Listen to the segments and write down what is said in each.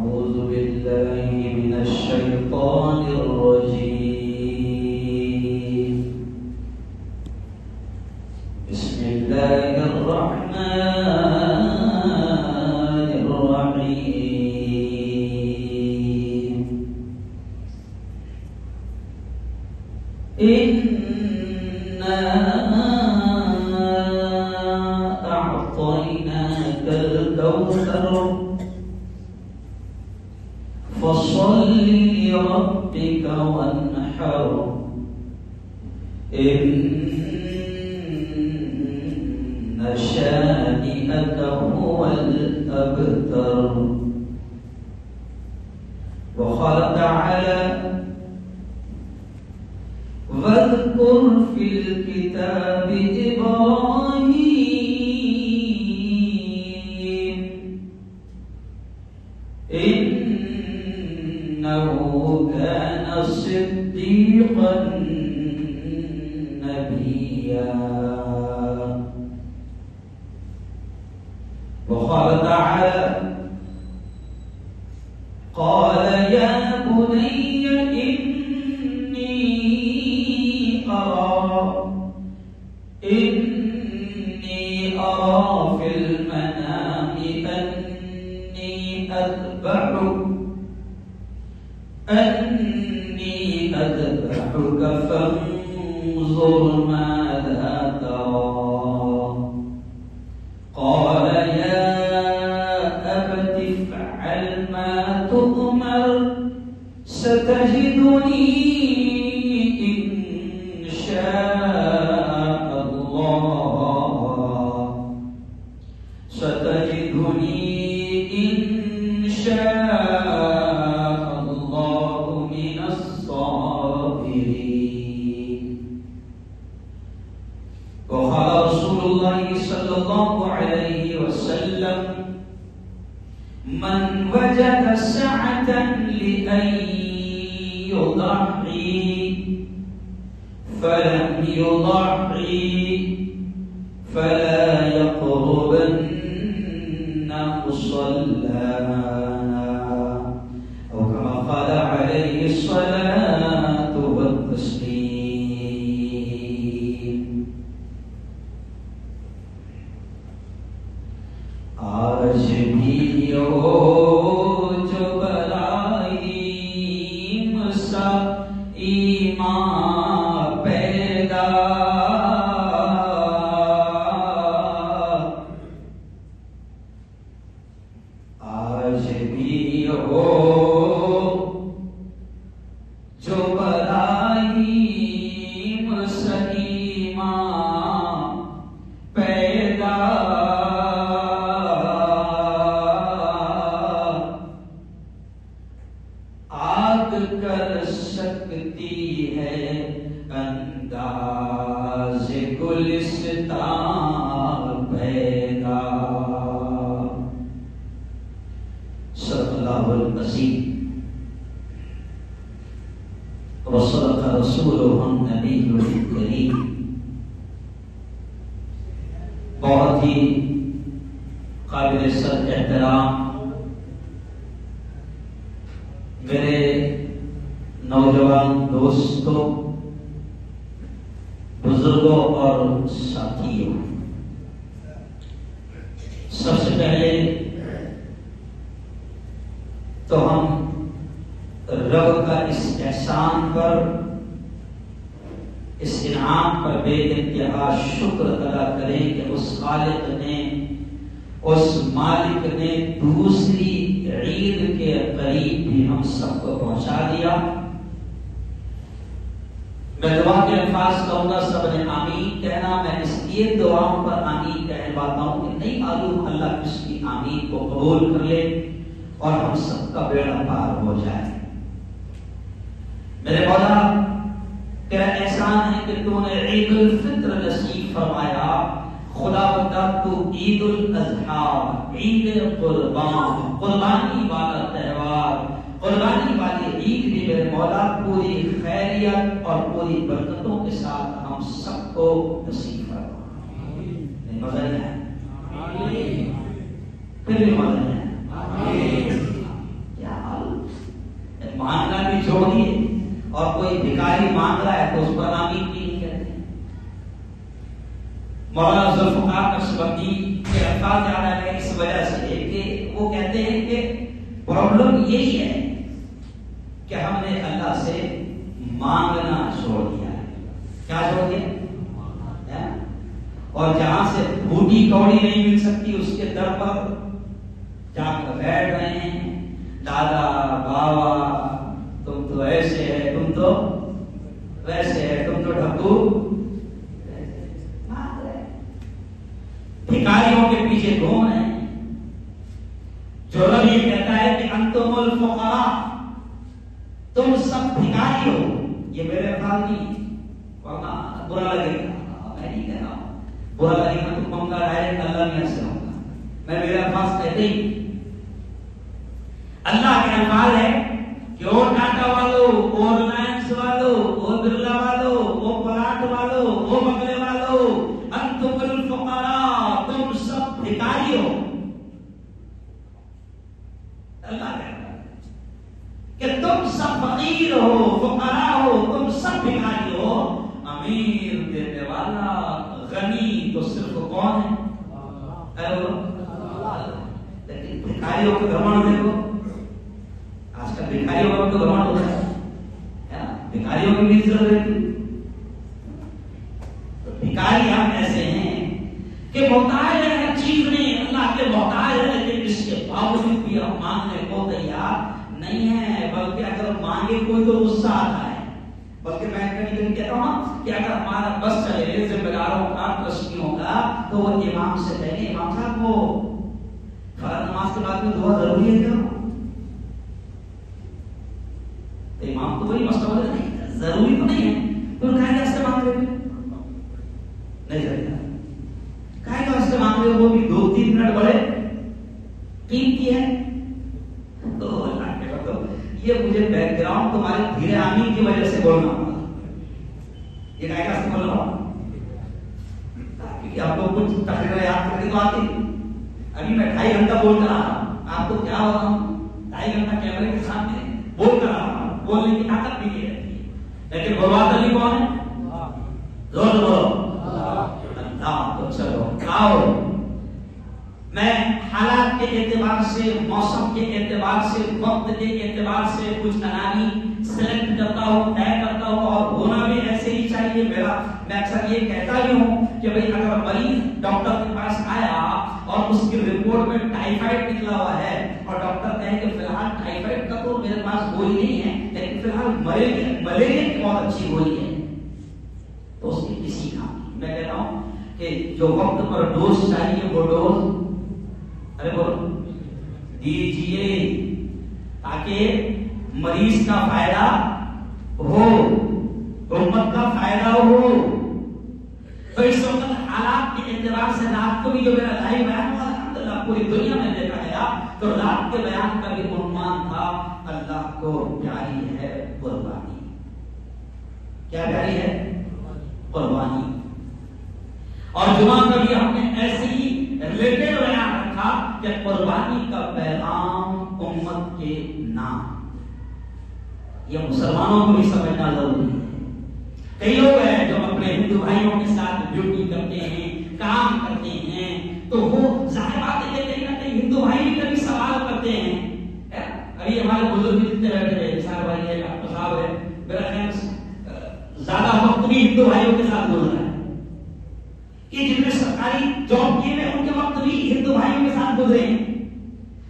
أعوذ بالله من الشيطان الرجيم بسم الله الرحمن الرحيم إنا أعطيناك الكوثر فصل لربك وانحر إن شانئك هو الأبتر. وقال تعالى واذكر في الكتاب إبراهيم إنه كان صديقا نبيا. وقال تعالى قال يا بني إني أرى في المنام أني أذبحك فانظر ماذا ترى. قال يا أبت افعل ما تؤمر ستجدني إن شاء الله من الصابرين. وقال رسول الله صلى الله عليه وسلم من وجد سعة لأن يضحي فلم يضحي فلا يقربن مصلانا أو كما قال عليه الصلاة والتسليم. آج بھی جو براہیم سا ایمان پیدا آج بھی ہو جو براہیم سا ایمان پیدا کر سکتی ہے انداز گلستان پیدا. صدق اللہ العظیم وصدق رسولہ النبی الکریم. بہت ہی قابل صد احترام میرے نوجوان دوستوں، بزرگوں اور ساتھیوں، سب سے پہلے تو ہم رب کا اس احسان پر، اس انعام پر بے انتہا شکر ادا کریں کہ اس خالق نے، اس مالک نے دوسری عید کے قریب بھی ہم سب کو پہنچا دیا. میں دعا کے الفاظ کہوں گا، سب نے آمین کہنا. میں اس لیے دعاؤں پر آمین کہنے والا ہوں کہ نہیں معلوم اللہ اس کی آمین کو قبول کر لے اور ہم سب کا بیڑا پار ہو جائے. میرے مولا تیرا احسان ہے کہ تو نے عید الفطر نصیب فرمایا. خدا بندہ تو عید الاضحیٰ، عید قربان، قربانی والا تہوار، قربانی والی عید بھی میرے مولا پوری خیریت اور پوری برکتوں کے ساتھ ہم سب کو نصیب فرما. مزہ نہیں ہے؟ پھر بھی مزہ نہیں ہے؟ چھوڑ دیے، اور کوئی بھکاری مانگ رہا ہے تو اس پر آمین بھی نہیں کہتے۔ مولانا ذوالفقار نقشبندی کے الفاظ یاد آ گئے اس وجہ سے کہ وہ کہتے ہیں کہ پرابلم یہی ہے کہ ہم نے اللہ سے مانگنا چھوڑ دیا ہے۔ کیا چھوڑ دیا؟ اور جہاں سے بھوٹی کوڑی نہیں مل سکتی اس کے در پر جا کر بیٹھ رہے ہیں، دادا بابا تم تو ایسے ہے، تم تو ویسے ہے، تم تو ڈھکو بھکاریوں کے پیچھے گھوم رہے ہیں۔ جو رب یہ کہتا ہے کہ انتم الفقراء، تم سب بھکاری ہو، یہ میرے الفاظ نہیں، ورنہ برا لگے گا، میں نہیں کہہ رہا ہوں برا لگے گا تو کہوں گا ڈائریکٹ اللہ میں سے ہوں گا، میں میرے الفاظ کہتے ہی اللہ کے الفاظ ہے کہ او ٹاٹا والو، او ریلائنس والو، او برلا والو، او پلاٹ والو، او بنگلے والو، انتم الفقراء، تم سب بھکاری ہو۔ اللہ کہتا ہے کہ تم سب فقیر ہو، فقراء ہو، تم سب بھکاری ہو، امیر دینے والا غنی تو صرف کون ہے؟ لیکن بھکاریوں کے گھمنڈ دیکھو، آج کل بھکاریوں کا تو گھمنڈ ہوتا ہے، بھکاریوں کی بھی عزت رہتی۔ بھکاری ہم ایسے ہیں کہ محتاج ہے ہر چیز میں، اللہ کے محتاج ہے، لیکن اس کے باوجود بھی ہم مانگنے کو تیار نہیں ہے، بلکہ اگر مانگے کوئی تو غصہ آتا ہے۔ بلکہ میں کہیں کہتا ہوں کہ اگر ہمارا بس چلے ذمہ داروں کا ٹرسٹیوں کا تو وہ امام سے کہیں امام صاحب کو فرض نماز کے بعد میں دعا ضروری ہے کیا؟ تو امام تو وہی مسئلہ نہیں، ضروری تو نہیں ہے، تو کہا کیا سے مانگ رہے نہیں ضروری کہا کیا اس سے مانگ رہے وہ بھی 2-3 منٹ بڑے قیمتی ہے۔ تو اللہ کے مطلب یہ مجھے بیک گراؤنڈ تمہاری دھیرے آمین کی وجہ سے بولنا ہوگا، یہ کہا کیا سے بول رہا ہوں کیونکہ آپ کو کچھ تقریر یاد کرنے کو آتی، ابھی میں 2.5 گھنٹہ بول کر رہا ہوں، آپ کو کیا ہو رہا ہوں 2.5 گھنٹہ کیمرے کے سامنے بول کر رہا ہوں، بولنے کی طاقت بھی نہیں رہتی ہے، لیکن بلواتا بھی کون ہے؟ زور بولو اللہ۔ تو چلو آؤ، میں حالات کے اعتبار سے، موسم کے اعتبار سے، وقت کے اعتبار سے کچھ عناوین سلیکٹ کرتا ہوں، طے کرتا ہوں، اور ہونا بھی ایسے ہی چاہیے۔ میں اکثر یہ کہتا بھی ہوں کہ بھئی اگر مریض ڈاکٹر کے پاس آیا اور اس کی رپورٹ میں ٹائیفائڈ نکلا ہوا ہے اور ڈاکٹر کہے کہ فی الحال ٹائیفائڈ کا تو میرے پاس گولی نہیں ہے، لیکن فی الحال ملیریا کی بہت اچھی گولی ہے، تو اس کی کسی کام کی۔ میں کہتا ہوں کہ جو وقت پر ڈوز چاہیے وہ ڈوز ارے بولو دیجئے تاکہ مریض کا فائدہ ہو، امت کا فائدہ ہو۔ تو اس وقت حالات کے اعتبار سے رات کو بھی جو میرا لائیو بیان ہوا الحمدللہ پوری دنیا میں دیکھا گیا، تو رات کے بیان کا بھی عنوان تھا اللہ کو پیاری ہے قربانی۔ کیا پیاری ہے؟ قربانی۔ اور جمعہ کا بھی ہم نے ایسے ہی ریلیٹڈ بیان رکھا کہ قربانی کا پیغام امت کے نام، یہ مسلمانوں کو بھی سمجھنا ضروری ہے۔ کئی لوگ ہیں جو اپنے ہندو بھائیوں کے ساتھ ڈیوٹی کرتے ہیں، کام کرتے ہیں، تو وہ ظاہر بات ہے کہ کہیں نہ کہیں ہندو بھائی بھی کبھی سوال کرتے ہیں۔ ابھی ہمارے بزرگ جتنے بیٹھے ہیں، نثار بھائی ہے، ڈاکٹر صاحب ہے، میرا خیال زیادہ وقت بھی ہندو بھائیوں کے ساتھ گزرا ہے، کہ جن نے سرکاری جاب کیے ہیں ان کے وقت بھی ہندو بھائیوں کے ساتھ گزرے ہیں۔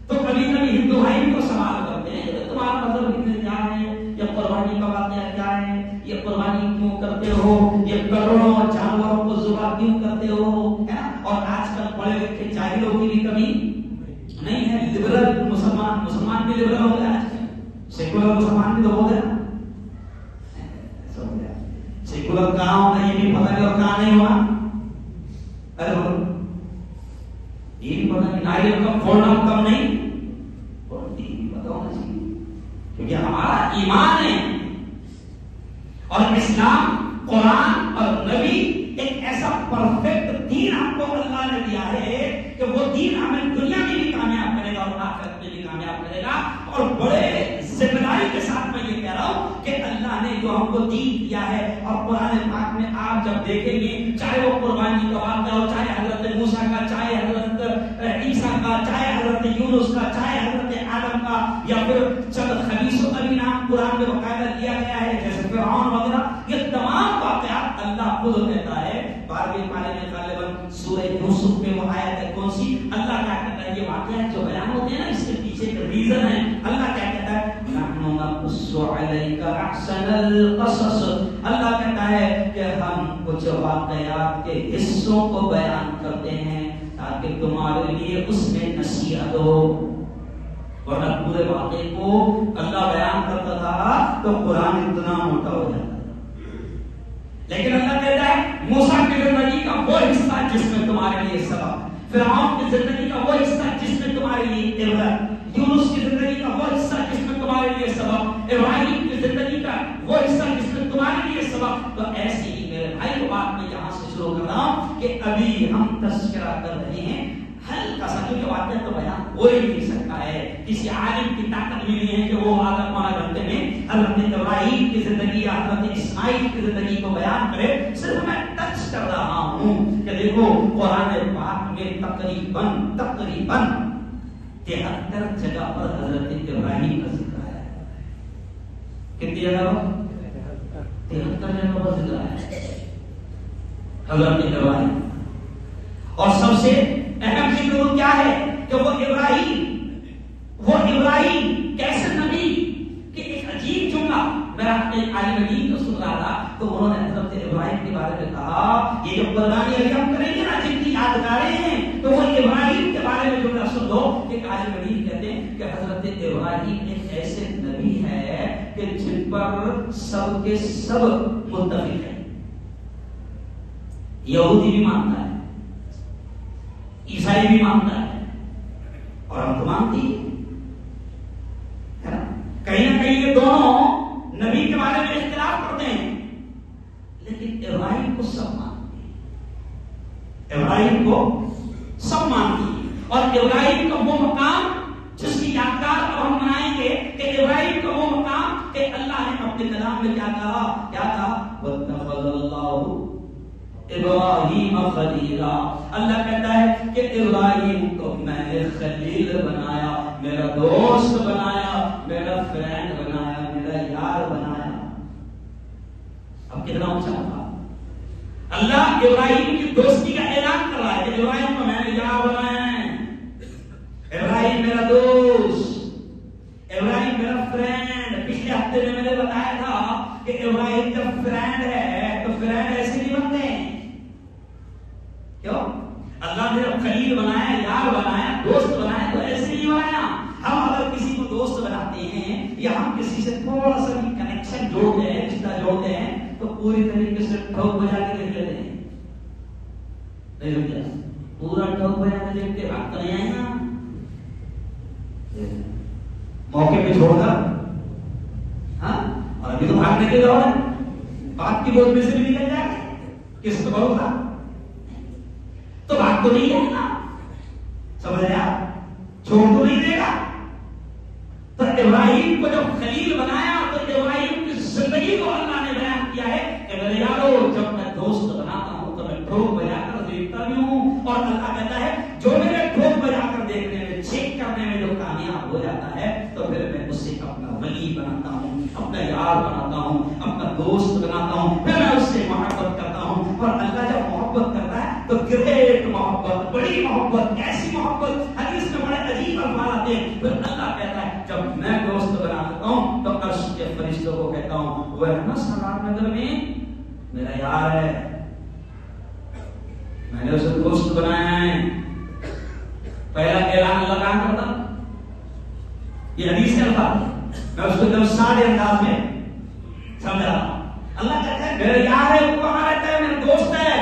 تو کبھی کبھی ہندو بھائی کو سوال کرتے ہیں کہ تمہارا مذہب کیا ہے، یہ قربانی کا واقعہ کیا ہے، یہ قربانی کیوں کرتے ہو، یہ کروڑوں جانوروں کو ذبح کیوں کرتے ہو، اور آج کل پڑھے لکھے جاہلوں کی بھی کمی نہیں ہے، لبرل مسلمان بھی لبرل ہو گیا، سیکولر مسلمان بھی تو ہو گیا، سیکولر کہاں ہوگا یہ بھی پتہ نہیں اور کہاں نہیں ہوا، ارے یہ بھی پتہ نہیں، ناریل کا پھوڑنا کم نہیں، کیونکہ ہمارا ایمان ہے، اور اسلام، قرآن اور نبی ایک ایسا پرفیکٹ دین ہم کو اللہ نے دیا ہے کہ وہ دین ہمیں دنیا میں بھی کامیاب کرے گا اور آخرت میں بھی کامیاب کامیاب کرے گا. اور بڑے ذمہ داری کے ساتھ میں یہ کہہ رہا ہوں کہ اللہ نے جو ہم کو دین دیا ہے اور قرآن پاک میں آپ جب دیکھیں گے چاہے وہ قربانی کا واقعہ ہو, چاہے حضرت موسیٰ کا, چاہے حضرت عیسیٰ کا, چاہے حضرت یونس کا, چاہے حضرت آدم کا, یا پھر چند خبیثوں کا بھی نام قرآن میں باقاعدہ دیا گیا ہے جیسے فرعون وغیرہ, یہ تمام واقعات اللہ خود کہتا ہے. 12ویں پارے میں غالباً سورہ یوسف میں وہ آیت ہے کون سی, اللہ کیا کہتا ہے, یہ واقعات جو بیان ہوتے ہیں نا اس کے پیچھے کا ریزن ہے. اللہ کیا کہتا ہے, نحن نقص علیک احسن القصص, اللہ کہتا ہے کہ ہم کچھ واقعات کے حصوں کو بیان کرتے ہیں تاکہ تمہارے لیے اس میں نصیحت ہو. ورنہ پورے واقعے کو اللہ بیان کرتا تھا تو قرآن اتنا موٹا ہو جاتا. لیکن اللہ کہتا ہے موسیٰ کی زندگی کا وہ حصہ جس میں تمہارے لیے سبق, فرعون کی زندگی کا وہ حصہ جس میں تمہارے لیے عبرت, یونس کی زندگی کا وہ حصہ جس میں تمہارے لیے سبق, ابراہیم کی زندگی کا وہ حصہ جس میں تمہارے لیے سبق. تو ایسے ہی میرے بھائی کو بات میں یہاں سے شروع کر رہا ہوں کہ ابھی ہم تذکرہ کر رہے ہیں ہلکا سا, کیونکہ واقعہ تو بیان ہو ہی نہیں سکتا ہے, کسی عالم کی طاقت بھی نہیں ہے کہ وہ آدھا پونا گھنٹے میں حضرت ابراہیم کی زندگی یا حضرت اسماعیل کی زندگی کو بیان کرے. صرف میں ٹچ کر رہا ہوں کہ دیکھو قرآن پاک میں تقریباً 73 جگہ پر حضرت ابراہیم کا ذکر ہے. کتنی جگہ؟ 73 جگہ پر ذکر ہے حضرت ابراہیم. اور سب سے اہم ذکر کیا ہے کہ وہ ابراہیم کیسے نبی, کہ ایک عجیب جملہ میرا ایک عالم دین کو سن رہا تھا تو انہوں نے حضرت ابراہیم کے بارے میں کہا یہ جو قربانی ابھی ہم کریں گے نا جن کی یادگاریں ہیں تو وہ ابراہیم کے بارے میں جملہ سن لو. ایک عالم دین کہتے ہیں کہ حضرت ابراہیم ایک ایسے نبی ہے کہ جن پر سب کے سب متفق ہیں. یہودی بھی مانتا ہے, عیسائی بھی مانتا ہے, اور ہم تو مانتی ہے نا. کہیں نہ کہیں یہ دونوں نبی کے بارے میں اختلاف کرتے ہیں, لیکن ابراہیم کو سب مانتے ہیں, ابراہیم کو سب مانتی ہے. اور ابراہیم کا وہ مقام جس کی یادگار اب ہم منائیں گے کہ ابراہیم کا وہ مقام کہ اللہ نے اپنے کلام میں کیا کہا وَاتَّخَذَ اللَّهُ ابراہیم خلیلا. اللہ کہتا ہے کہ ابراہیم کو میں نے خلیل بنایا, میرا دوست بنایا, میرا فرینڈ بنایا, میرا یار بنایا. اب کتنا اونچا تھا. اللہ ابراہیم کی دوستی کا اعلان کر رہا ہے کہ ابراہیم کو میں نے یار بنایا ہے, ابراہیم میرا دوست, ابراہیم میرا فرینڈ. پچھلے ہفتے میں نے بتایا تھا کہ ابراہیم جب فرینڈ ہے تو فرینڈ ایسے نہیں بنتے ہیں. کیوں؟ اللہ نے جب خلیل بنایا, یار بنایا, دوست بنایا تو ایسے نہیں بنایا. ہم اگر کسی کو دوست بناتے ہیں یا ہم کسی سے تھوڑا سا بھی کنیکشن جوڑتے ہیں, رشتہ جوڑتے ہیں تو پوری طریقے سے ٹھوک بجا کے دیکھ لیتے ہیں. نہیں سمجھا, پورا ٹھوک بجا کے دیکھتے بات تو نہیں آئے نا, موقع پہ چھوڑ کر. ہاں, اور ابھی تو بھاگنے کے دور ہے, بات کی بوجھ میں سے بھی نکل جائے کس کو بھروسہ, تو بات تو نہیں ہے نا, سمجھ رہے آپ, چھوڑ تو نہیں دے گا. تو ابراہیم کو جب خلیل بنایا تو ابراہیم کی زندگی کو اللہ نے بیان کیا ہے کہ میرے یارو جب میں دوست بناتا ہوں تو میں ٹھوک بجا کر دیکھتا بھی ہوں. اور اللہ کہتا ہے جو میرے ٹھوک بجا کر دیکھنے میں, چیک کرنے میں جو کامیاب ہو جاتا ہے تو پھر میں اسے اپنا ولی بناتا ہوں, اپنا یار بناتا ہوں, اپنا دوست بناتا ہوں, پھر میں اس سے محبت کرتا ہوں. اور اللہ جب محبت کرتا ہے تو گریٹ محبت, بڑی محبت, ایسی محبت, حدیث میں بڑے عجیب الفاظ آتے ہیں. پھر اللہ کہتا ہے جب میں دوست بنا لیتا ہوں تو عرش کے فرشتوں کو کہتا ہوں وہ ہے نا سلام نگر میں میرا یار ہے, میں نے اسے دوست بنایا ہے. پہلا اعلان اللہ کا کرتا, یہ حدیث کے الفاظ میں اس کو جب سادے انداز میں سمجھا. اللہ کہتا ہے میرا یار ہے, وہ کہاں رہتا ہے, میرا دوست ہے.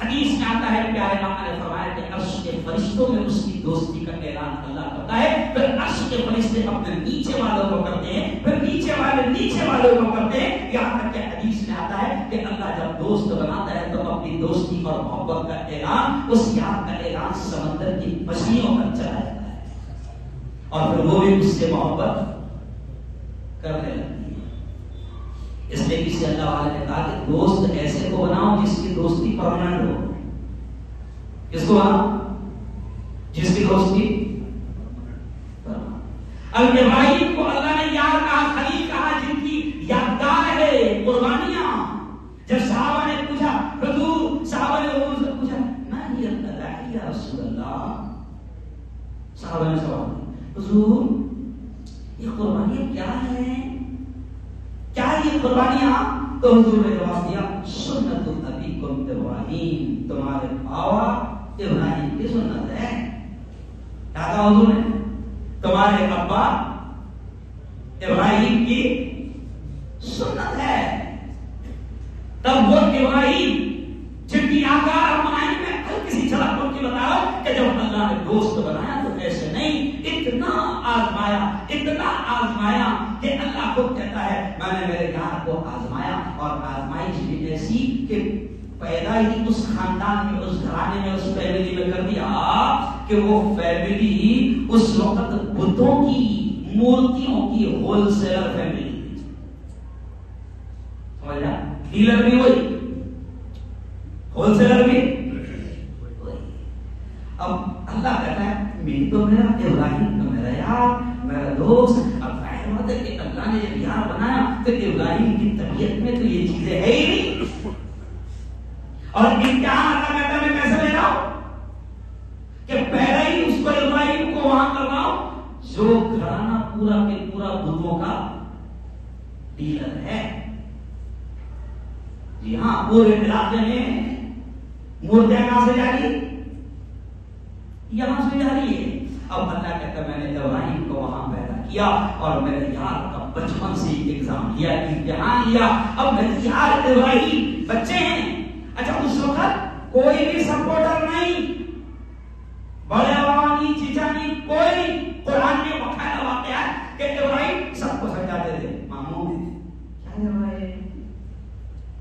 حدیث میں آتا ہے پیارے آقا نے فرمایا کہ عرش کے فرشتوں میں اس کی دوستی کا اعلان اللہ کرتا ہے. پھر عرش کے فرشتے اپنے نیچے والوں کو کرتے ہیں, پھر نیچے والوں کو کرتے ہیں, یہاں تک کہ حدیث میں آتا ہے کہ اللہ جب دوست بناتا ہے تو اپنی دوستی اور محبت کا اعلان, اس یار کا اعلان سمندر کی مچھلیوں پر چلا جاتا ہے. اور پھر وہ بھی اس سے محبت کرنے لگتی ہے. اس لیے کسی اللہ والے نے کہا کہ دوست ایسے کو بناؤ جس کی دوستی پرماننٹ ہو. کس کو بناؤ؟ جس کی دوستی اب ابراہیم کو اللہ نے یار کہا، خلیل کہا، جن کی یادگار ہے قربانیاں. جب صحابہ نے پوچھا حضور، صحابہ نے حضور سے پوچھا ما ہی الذبائح یا رسول اللہ، صحابہ نے سوال حضور یہ قربانیاں کیا ہیں، کیا یہ قربانیاں؟ تو حضور نے جواب دیا سنت ابیکم ابراہیم، تمہارے باوا ابراہیم کی سنت ہے. کیا کہا حضور نے؟ تمہارے ابا ابراہیم کی سنت ہے. تب وہ ابراہیم جن کی یادگار منائی میں کسی جھلک ان کی بتاؤ کہ جب اللہ نے دوست بنایا تو ایسے نہیں، اتنا آزمایا کہ اللہ خود کہتا ہے میں نے میرے یار کو آزمایا، اور آزمائش بھی ایسی کہ پیدا ہی اس خاندان میں، اس گھرانے میں، اس فیملی میں کر دیا کہ وہ فیملی اس وقت بتوں کی، مورتیوں کی ہول سیلر فیملی. سمجھا؟ ڈیلر بھی وہی، ہول سیلر بھی وہی. اب اللہ کہتا ہے میری تو میرا ابراہیم تو میرا یار، میرا دوست. اب ظاہر بات ہے کہ اللہ نے جب یار بنایا تو ابراہیم کی طبیعت میں تو یہ چیزیں ہے ہی نہیں. اور امتحان اللہ کہتا ہے میں کیسے لے رہا ہوں کہ پہلے ہی اس کو ابراہیم کو وہاں کر رہا ہوں جو گھرانہ پورا کے پورا بتوں کا ڈیلر ہے. جی ہاں، پورے علاقے میں مورتیاں کہاں سے جاری؟ یہاں سے جاری ہے. اب اللہ کہتا ہے میں نے ابراہیم کو وہاں پیدا کیا اور میرے یار کا بچپن سے ایگزام لیا، امتحان لیا. اب میرے یار ابراہیم بچے ہیں. اچھا اس وقت کوئی بھی سپورٹر نہیں، بڑے بابا نہیں، چچا نہیں، کوئی نہیں. قرآن میں باقاعدہ واقعہ ہے کہ ابراہیم سب کو سمجھاتے تھے. ماموں کیا کر رہے،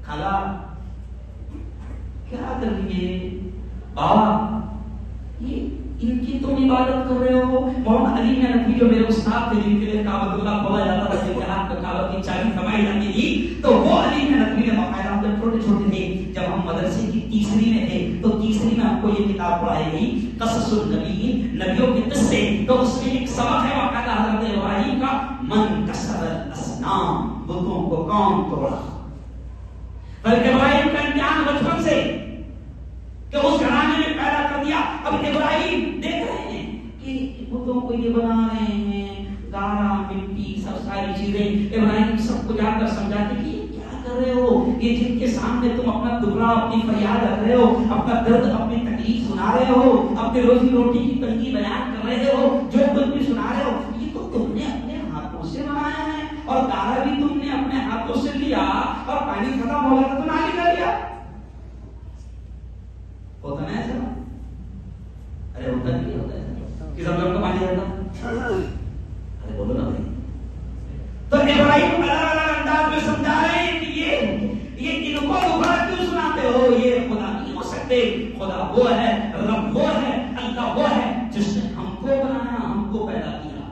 خالہ کیا کر رہی، بابا یہ ان کی تم عبادت کر رہے ہو. محمد علی نقوی جو میرے استاد تھے جن کے لیے کعبۃ اللہ کھولا جاتا تھا، جن کے ہاتھ میں کعبہ کی چابی تھمائی جاتی تھی، تو وہ علی نقوی نے باقاعدہ ہم جب چھوٹے چھوٹے تھے، جب ہم مدرسے کی تیسری میں تھے تو تیسری میں ہم کو یہ کتاب پڑھائی گئی قصص النبیین، نبیوں کے قصے. تو اس میں ایک سبق ہے باقاعدہ حضرت ابراہیم کا، من کسر الاسنام، بتوں کو کون توڑا. بلکہ ابراہیم کا امتحان بچپن سے کہ اس گھرانے میں پیدا کر دیا. اب ابراہیم دیکھ رہے ہیں کہ بتوں کو یہ بنا رہے ہیں، گارا مٹی سب ساری چیزیں. ابراہیم سب کو جا کر سمجھاتے کہ یہ کیا کر رہے ہو، یہ جن کے سامنے تم اپنا دبلا، اپنی فریاد رکھ رہے ہو، اپنا درد، اپنی تکلیف سنا رہے ہو، اپنی روزی روٹی کی تنگی بیان کر رہے ہو، جو کچھ بھی سنا رہے ہو، یہ تو تم نے اپنے ہاتھوں سے بنایا ہے، اور گارا بھی تم نے اپنے ہاتھوں سے لیا، اور پانی ختم ہو گیا تو نالی کر لیا. ہوتا نا ایسا؟ ارے ہوتا نہیں ہوتا ایسا کہ سب لوگ کو پانی جاتا؟ ارے بولو نا بھائی. تو ابراہیم الگ الگ انداز میں سمجھا رہے ہیں کہ یہ ان کو دوبارہ کیوں سناتے ہو، یہ خدا نہیں ہو سکتے. خدا وہ ہے، رب وہ ہے، اللہ وہ ہے جس نے ہم کو بنایا، ہم کو پیدا کیا.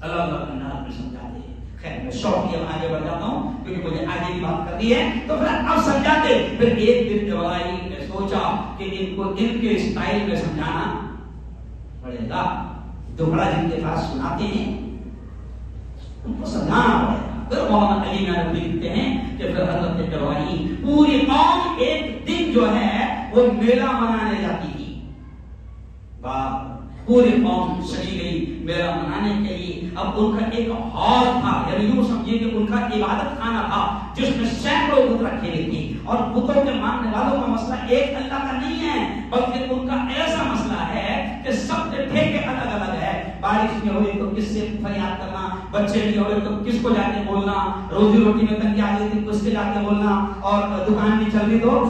الگ الگ انداز میں سمجھاتے ہیں. خیر میں شوق یہ آگے بڑھ جاتا ہوں کیونکہ مجھے آگے بھی بات کرنی ہے. تو پھر اب سمجھاتے. پھر ایک دن ابراہیم نے سوچا کہ ان کو ان کے اسٹائل میں سمجھانا پڑے گا. دوبارہ جن کے پاس سناتے ہیں ان کو سمجھانا پڑے گا. پھر محمد علی نقوی لکھتے ہیں کہ پھر حضرت ابراہیم پوری قوم ایک دن جو ہے وہ میلہ منانے جاتی تھی. پوری قوم سجی گئی میلہ منانے کے لیے. اب ان کا ایک ہال تھا، یعنی یوں سمجھیے کہ ان کا عبادت خانہ تھا جس میں سینکڑوں بت رکھے ہوئے تھے. اور بتوں کے ماننے والوں کا مسئلہ ایک اللہ کا نہیں ہے، بلکہ ان کا ایسا مسئلہ ہے کہ سب کے ٹھیکے الگ الگ ہے. بارش نہیں ہو رہی تو کس سے فریاد کرنا، بچے نہیں ہو رہے تو کس کو جا کے بولنا، روزی روٹی میں تنگی آ گئی تھی کس کے جا کے بولنا، اور دکان نہیں چل رہی تو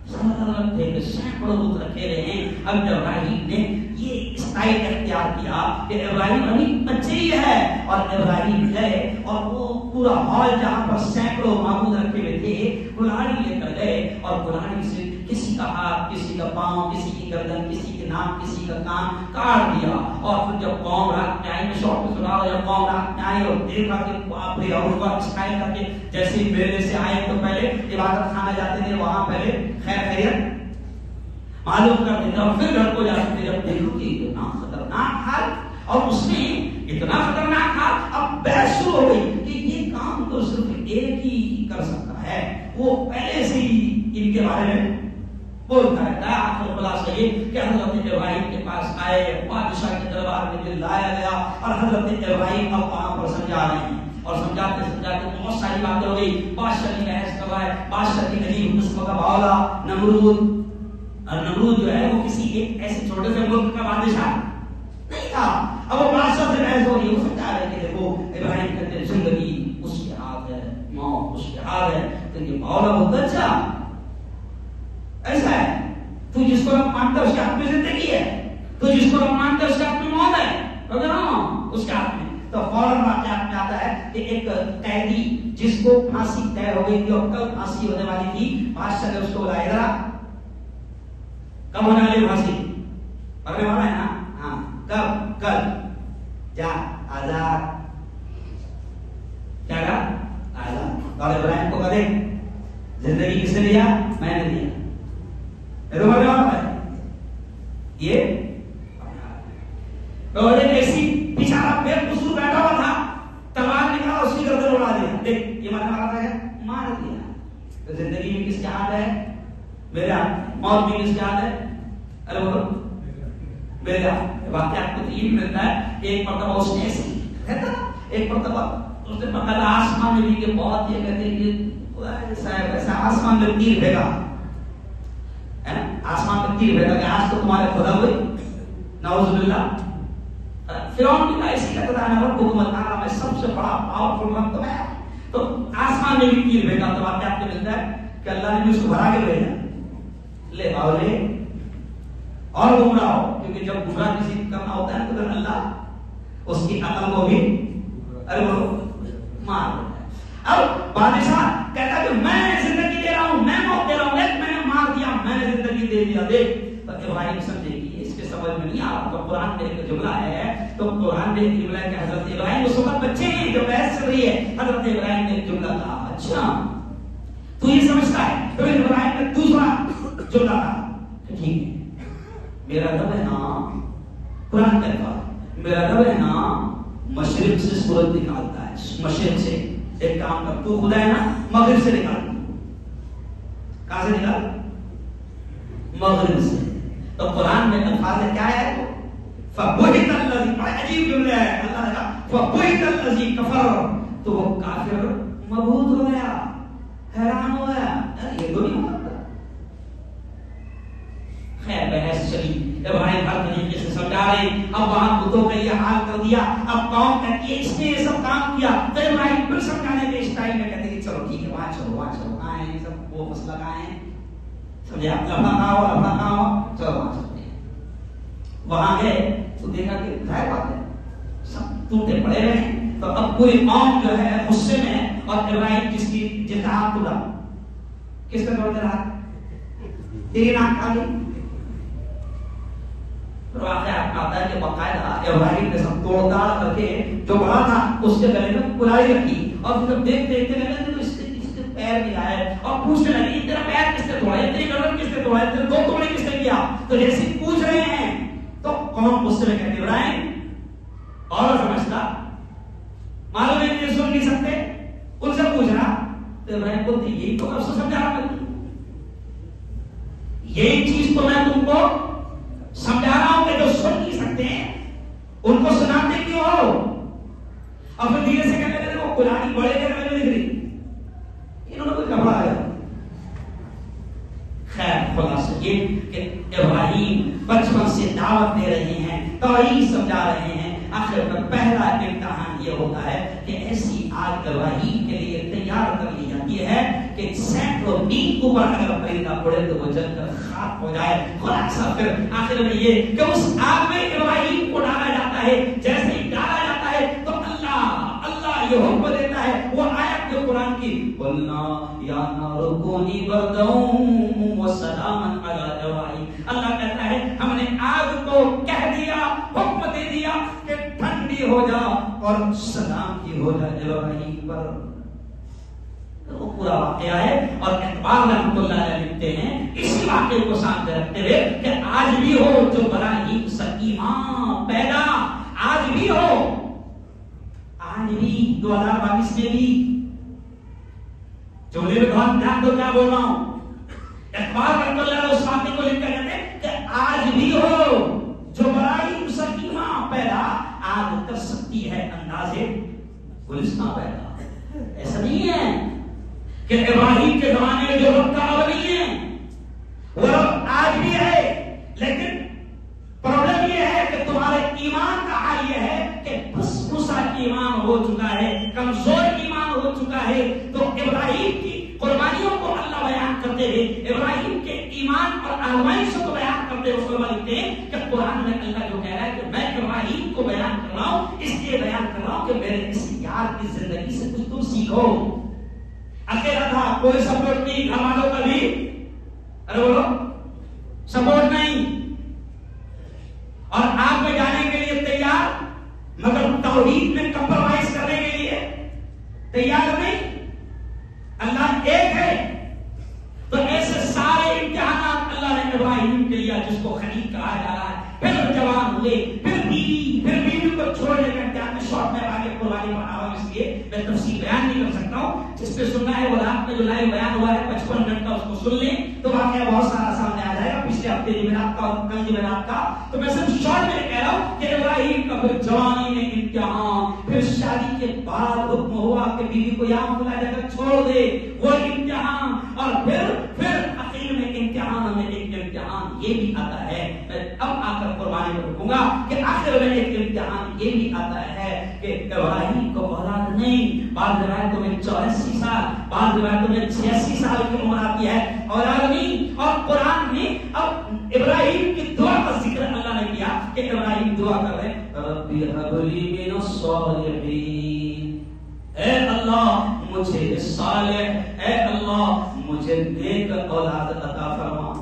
سینکڑوں بت رکھے رہے ہیں. اب ابراہیم نے یہ اسٹائل اختیار کیا کہ ابراہیم ابھی بچے ہی ہے، اور ابراہیم گئے اور وہ پورا ہال جہاں پر سینکڑوں معبود رکھے ہوئے تھے کلاڑی لے کر گئے، اور کلاڑی سے کسی کا ہاتھ، کسی کا پاؤں، کسی کی گردن، کسی کی ناک، کسی کا کان کاٹ دیا. اور پھر جب قوم رات میں آئی، میں شوق میں سنا رہا، جب قوم رات میں آئی اور دیکھا کہ باپ رے، اور اس کو اسٹائل کر کے جیسے میلے سے آئے تو پہلے عبادت خانہ جاتے تھے، وہاں پہلے خیر خیریت معلوم کر دیتے اور پھر گھر کو جاتے تھے. جب دیکھو کہ اتنا خطرناک حال، اور اس میں اتنا خطرناک حال، اب بحث شروع ہو گئی کہ یہ کام تو صرف ایک ہی کر سکتا ہے، وہ پہلے سے ہی ان کے بارے میں بولتا رہتا ہے. آخر خلاصہ یہ کہ حضرت ابراہیم کے پاس آئے، بادشاہ کے دربار میں دل لایا گیا اور حضرت ابراہیم اب وہاں پر سمجھا رہے ہیں، اور سمجھاتے سمجھاتے بہت ساری باتیں ہو گئی. بادشاہ کی بحث کر رہا ہے، بادشاہ کی عجیب قسم کا باولا نمرود، اور نمرود جو ہے وہ کسی ایک ایسے چھوٹے سے ملک کا بادشاہ نہیں تھا. اب وہ بادشاہ سے بحث ہو رہی ہے، وہ سمجھا رہے کہ دیکھو ابراہیم کہتے ہیں زندگی اس کے ہاتھ ہے، موت اس کے ہاتھ ہے. تو یہ باولا بہت اچھا ایسا ہے، تو جس کو رب مانتا ہے اس کے ہاتھ میں زندگی ہے، تو جس کو رب مانتا ہے اس کے ہاتھ میں موت ہے. اس کے ہاتھ میں تو فوراً واقعات میں آتا ہے کہ ایک قیدی جس کو پھانسی طے ہو گئی تھی اور کل پھانسی ہونے والی تھی، بادشاہ نے اس کو بلایا، ذرا کب ہونے والی پھانسی؟ پکڑے والا ہے نا؟ ہاں، کب؟ کل. جا آزاد. کیا کہا؟ آزاد. اور ابراہیم کو کہے زندگی کس نے دیا؟ میں نے دیا. یہ ایسی بیچارہ بے قصور بیٹھا ہوا تھا، تلوار نکالا اس کی گردن اڑا دیا. دیکھ یہ مارنے والا تھا، مار دیا. تو زندگی میں کس کے ہاتھ ہے؟ میرے ہاتھ. موت بھی کس کے ہاتھ ہے؟ ارے بولو میرے ہاتھ. واقعات کو یہ ملتا ہے کہ ایک مرتبہ اس نے ایک مرتبہ اس نے پکڑا آسمان میں بھی کہ بہت یہ کہتے ہیں کہ ایسا آسمان میں تیر پھینکا، آسمان میں تیر پھینکا کہ آج تو تمہارے خدا ہوئی، نعوذ باللہ. فرعون بھی ایسی کہتا ہے نا، حکومت کارا میں سب سے بڑا پاورفل رب تو میں. تو آسمان میں بھی تیر پھینکا. تو واقعات میں ملتا ہے کہ اللہ نے بھی اس کو بھرا کے بھیجا، لے باولے اور گمراہ ہو. کیونکہ جب گمراہ کسی کرنا ہوتا ہے تو اللہ اس کی عقل کو بھی ارے وہ مار دیتا ہے. اب بادشاہ کہتا ہے کہ میں زندگی دے رہا ہوں، میں موت دے رہا ہوں، لیکن میں نے مار دیا، میں نے زندگی دے دیا. دیکھ تو ابراہیم سمجھے کہ اس کے سمجھ میں نہیں آ رہا. تو قرآن میں ایک جملہ ہے، تو قرآن میں ایک جملہ ہے کہ حضرت ابراہیم اس وقت بچے ہیں جو بحث چل رہی ہے. حضرت ابراہیم نے ایک جملہ کہا، اچھا تو یہ سمجھتا ہے. پھر ابراہیم نے دوسرا جملہ کہا، ٹھیک ہے میرا رب ہے نا، قرآن کہتا ہے میرا رب ہے نا مشرق سے سورج نکالتا ہے. مشرق سے ایک کام کر، تو خدا ہے نا مغرب سے نکال. کہاں سے نکال؟ مغرب سے. تو قرآن میں الفاظ کیا ہے؟ فَبُهِتَ الَّذِي، بڑا عجیب جملہ ہے. اللہ نے کہا فَبُهِتَ الَّذِي كَفَرَ، تو وہ کافر مبہوت ہو گیا، حیران ہو گیا، یہ تو نہیں ہوتا. خیر بحث چلی، ابراہیم ہر طریقے سے سمجھا رہے. اب وہاں بتوں کا یہ حال کر دیا. اب قوم کہتی ہے اس نے یہ سب کام کیا. تو ابراہیم پھر سمجھانے کے اسٹائل میں کہتے ہیں چلو ٹھیک ہے وہاں چلو کہاں ہیں سب وہ مسئلہ کہاں ہے سمجھے آپ لفظہ کہاں ہوا چلو وہاں چلتے ہیں. وہاں گئے تو دیکھا کہ ظاہر بات ہے سب ٹوٹے پڑے رہے ہیں. تو اب پوری قوم جو ہے غصے میں ہے اور ابراہیم جس کی جتنا ٹوٹا کس کا توڑ دے رہا تیری ناک کھا گئی. واقعات میں آتا ہے کہ باقاعدہ ابراہیم نے سب توڑ تاڑ کر کے جو بڑا تھا اس کے گلے میں کلائی رکھی. اور پھر جب دیکھتے لگے تو اس کے پیر ملائے اور پوچھنے لگے تیرا پیر کس نے توڑا ہے، تیری گردن کس نے توڑا ہے، تیرے دو توڑے کس نے کیا. تو جیسے پوچھ رہے ہیں تو قوم غصے میں کہتے ابراہیم اور سمجھتا معلوم ہے کہ سن نہیں سکتے ان سے پوچھ رہا. تو ابراہیم بولتے یہی تو افسوس سمجھا رہا ہوں، یہی چیز تو میں تم کو سمجھا رہا ہوں کہ جو سن نہیں سکتے ہیں ان کو سناتے کیوں ہو. اور پھر دھیرے سے کہنے لگے وہ کلاڑی بڑے کے گلے میں دکھ رہی، انہوں نے کوئی کپڑا آیا. خیر خلاصہ یہ کہ ابراہیم بچپن سے دعوت دے رہے ہیں، توحید سمجھا رہے ہیں. آخر میں پہلا امتحان یہ ہوتا ہے کہ ایسی آگ ابراہیم کے لیے تیار کر لی جاتی ہے کہ سینکڑوں میل اوپر اگر پرندہ پڑے تو وہ جل کر خاک ہو جائے. خلاصہ پھر آخر میں یہ کہ اس آگ میں ابراہیم کو ڈالا جاتا ہے. جیسے ہی ڈالا جاتا ہے تو اللہ یہ حکم دیتا ہے، وہ آیت جو قرآن کی قُلْنَا يَا نَارُ كُونِي بَرْدًا وَسَلَامًا جا اور سلام کی ہو جا ابراہیم پر. وہ پورا واقعہ ہے اور اقبال رحمۃ اللہ علیہ لکھتے ہیں اسی واقعے کو سامنے رکھتے ہوئے کہ آج بھی ہو جو ابراہیم سکیماں پیدا، آج بھی ہو، آج بھی 2022 میں بھی. جو میرے بہت دھیان دو کیا بول رہا ہوں. اقبال رحمۃ اللہ علیہ اس واقعے کو لکھ کر کہتے ہیں کہ آج بھی ہو جو ابراہیم سکیماں پیدا، آج کر سکتی ہے اندازے گلستاں پیدا. ایسا نہیں ہے کہ ابراہیم کے زمانے میں جو رب کا رب نہیں ہے وہ رب آج بھی ہے، لیکن پرابلم یہ ہے کہ تمہارے ایمان کا حال یہ ہے کہ بس مسا ایمان ہو چکا ہے، کمزور ایمان ہو چکا ہے. تو ابراہیم کی قربانیوں کو اللہ بیان کرتے ہوئے ابراہیم کے ایمان اور آزمائشوں کو بیان کرتے ہوئے علماء لکھتے ہیں کہ قرآن میں اللہ جو کہہ رہا ہے کہ میں ابراہیم کو بیان کر رہا ہوں، اس لیے بیان کر رہا ہوں کہ میرے اس یار کی زندگی سے کچھ تم سیکھو. اکیلا تھا، کوئی سپورٹ نہیں، گھر والوں کا بھی ارے بولو سپورٹ نہیں، اور آپ میں جانے کے لیے تیار مگر توحید میں کمپرومائز کرنے کے لیے تیار نہیں. اللہ ایک ہے. تو ایسے سارے امتحانات اللہ نے ابراہیم کے لیے جس کو خلیل کہا جا رہا ہے، پھر جوان ہوئے، پھر بیوی کو چھوڑنے کا امتحان میں شارٹ میں آگے قربانی بنا ہوا، اس لیے میں تفصیل بیان نہیں کر سکتا ہوں. جس پہ سننا ہے وہ رات میں جو لائیو بیان ہوا ہے 55 منٹ کا، اس کو سن لیں تو واقعہ بہت سارا سامنے آ جائے گا پچھلے ہفتے جمعرات کا اور کل جمعرات کا. تو میں صرف شارٹ میں کہہ رہا ہوں کہ ابراہیم کا پھر جوانی میں امتحان، پھر شادی کے بعد حکم ہوا کہ بیوی کو یہاں کھلا جگہ چھوڑ دے، وہ امتحان، اور پھر اخیر میں امتحان میں ایک امتحان یہ بھی آتا ہے. میں اب آ کر قربانی میں رکوں گا کہ آخر میں ایک امتحان یہ بھی آتا ہے کہ ابراہیم کو اولاد نہیں. بعض روایتوں میں 84 سال، بعض روایتوں میں 86 سال کی عمر آتی ہے، اولاد نہیں. اور قرآن میں اب ابراہیم کی دعا کا ذکر اللہ نے کیا کہ ابراہیم دعا کر رہے ربی ہب لی من الصالحین، اے اللہ مجھے صالح، اے اللہ مجھے نیک اولاد عطا فرما.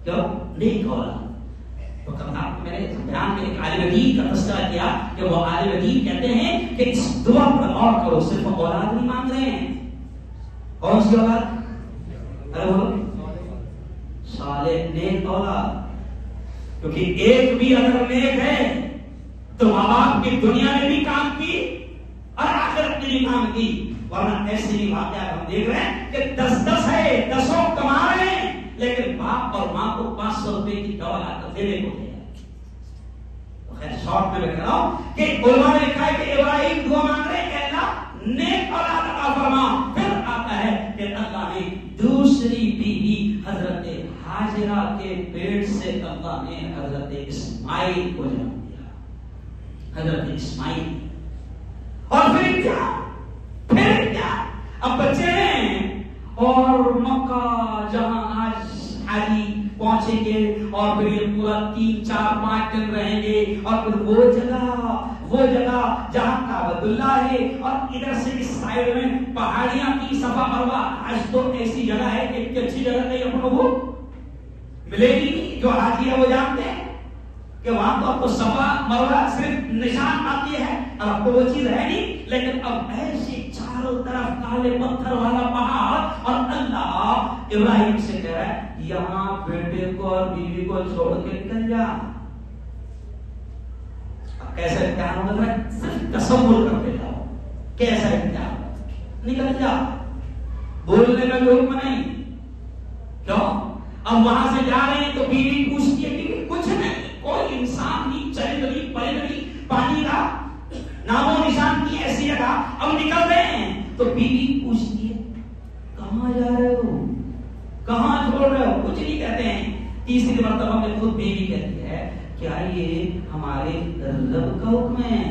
کیوں نیک اولاد؟ تو میں نے بیان میں ایک عالم دین کا تذکرہ کیا کہ وہ عالم دین کہتے ہیں کہ اس دعا پر غور کرو، صرف اولاد نہیں مانگ رہے ہیں. کون سی اولاد؟ ارے بولو صالح نیک اولاد. کیونکہ ایک بھی اگر نیک ہے تو ماں باپ کی دنیا میں بھی کام کی اور آخرت میں بھی کام کی. ورنہ ایسے ہی واقعات ہم دیکھ رہے ہیں کہ 10 ہے، 10 کما رہے ہیں لیکن باپ اور ماں کو 500 روپے کی دوا لا کر دینے کو دیا. تو خیر شارٹ میں کہہ رہا ہوں کہ علماء نے کہا کہ ابراہیم دعا مانگ رہے کہ اللہ نیک اولاد عطا فرما. پھر آتا ہے کہ اللہ نے دوسری بیوی حضرت ہاجرہ کے پیٹ سے اللہ نے حضرت اسماعیل کو جنم دیا. حضرت اسماعیل. اور پھر کیا اب بچے ہیں اور مکہ جہاں آج حاجی پہنچیں گے اور پھر یہ پورا 3 4 5 دن رہیں گے، اور پھر وہ جگہ جہاں کعبۃ اللہ ہے اور ادھر سے اس سائڈ میں پہاڑیاں کی صفا مروہ. آج تو ایسی جگہ ہے کہ اتنی اچھی جگہ نہیں اپنوں کو ملے گی نہیں. جو حاجی ہے وہ جانتے ہیں کہ وہاں تو اب تو صفا مروہ صرف نشان آتی ہے اور اب تو وہ چیز ہے نہیں. لیکن اب ایسی چاروں طرف کالے پتھر والا پہاڑ، اور اللہ ابراہیم سے کہہ رہا ہے یہاں بیٹے کو اور بیوی کو چھوڑ کے نکل جا. اب کیسا امتحان ہوگا صرف تصور کر کے جاؤ کیسا امتحان. نکل جا، بولنے کا کوئی حکم نہیں. کیوں؟ اب وہاں سے جا رہے ہیں تو بیوی پوچھتی ہے کہ کچھ نہیں، کوئی انسان نہیں، چرند نہیں، پرند نہیں، پانی کا نام و نشان کی ایسی جگہ. اب نکل رہے ہیں تو بیوی پوچھتی ہے کہاں جا رہے ہو، کہاں چھوڑ رہے ہو؟ کچھ نہیں کہتے ہیں. تیسری مرتبہ میں خود بیوی کہتی ہے کیا یہ ہمارے رب کا حکم ہے؟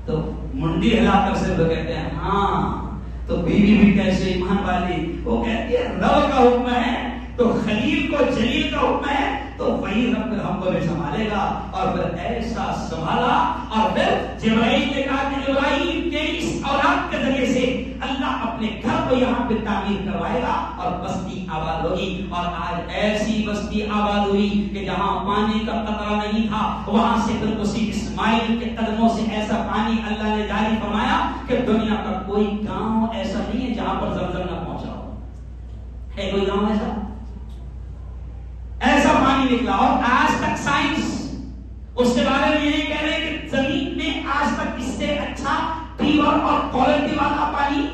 تو منڈی ہلا کر سے وہ کہتے ہیں ہاں. تو بیوی بھی کیسے ایمان والی، وہ کہتی ہے رب کا حکم ہے تو خلیل کو جلیل کا حکم ہے تو وہی رب پھر ہم کو بھی سنبھالے گا. اور پھر ایسا سنبھالا اور پھر جبرائیل نے کہا کہ ابراہیم کے اس اولاد کے ذریعے سے اللہ اپنے گھر کو یہاں پہ تعمیر کروائے گا اور بستی آباد ہوگی. اور آج ایسی بستی آباد ہوئی کہ جہاں پانی کا قطرہ نہیں تھا وہاں سے پھر اسی اسماعیل کے قدموں سے ایسا پانی اللہ نے جاری فرمایا کہ دنیا کا کوئی گاؤں ایسا نہیں ہے جہاں پر زمزم نہ پہنچا ہو. ہے کوئی گاؤں ایسا پانی نکلا. اور آج تک سائنس اس کے بارے میں یہ کہہ رہے کہ زمین میں آج تک اس سے اچھا پیور اور کوالٹی والا پانی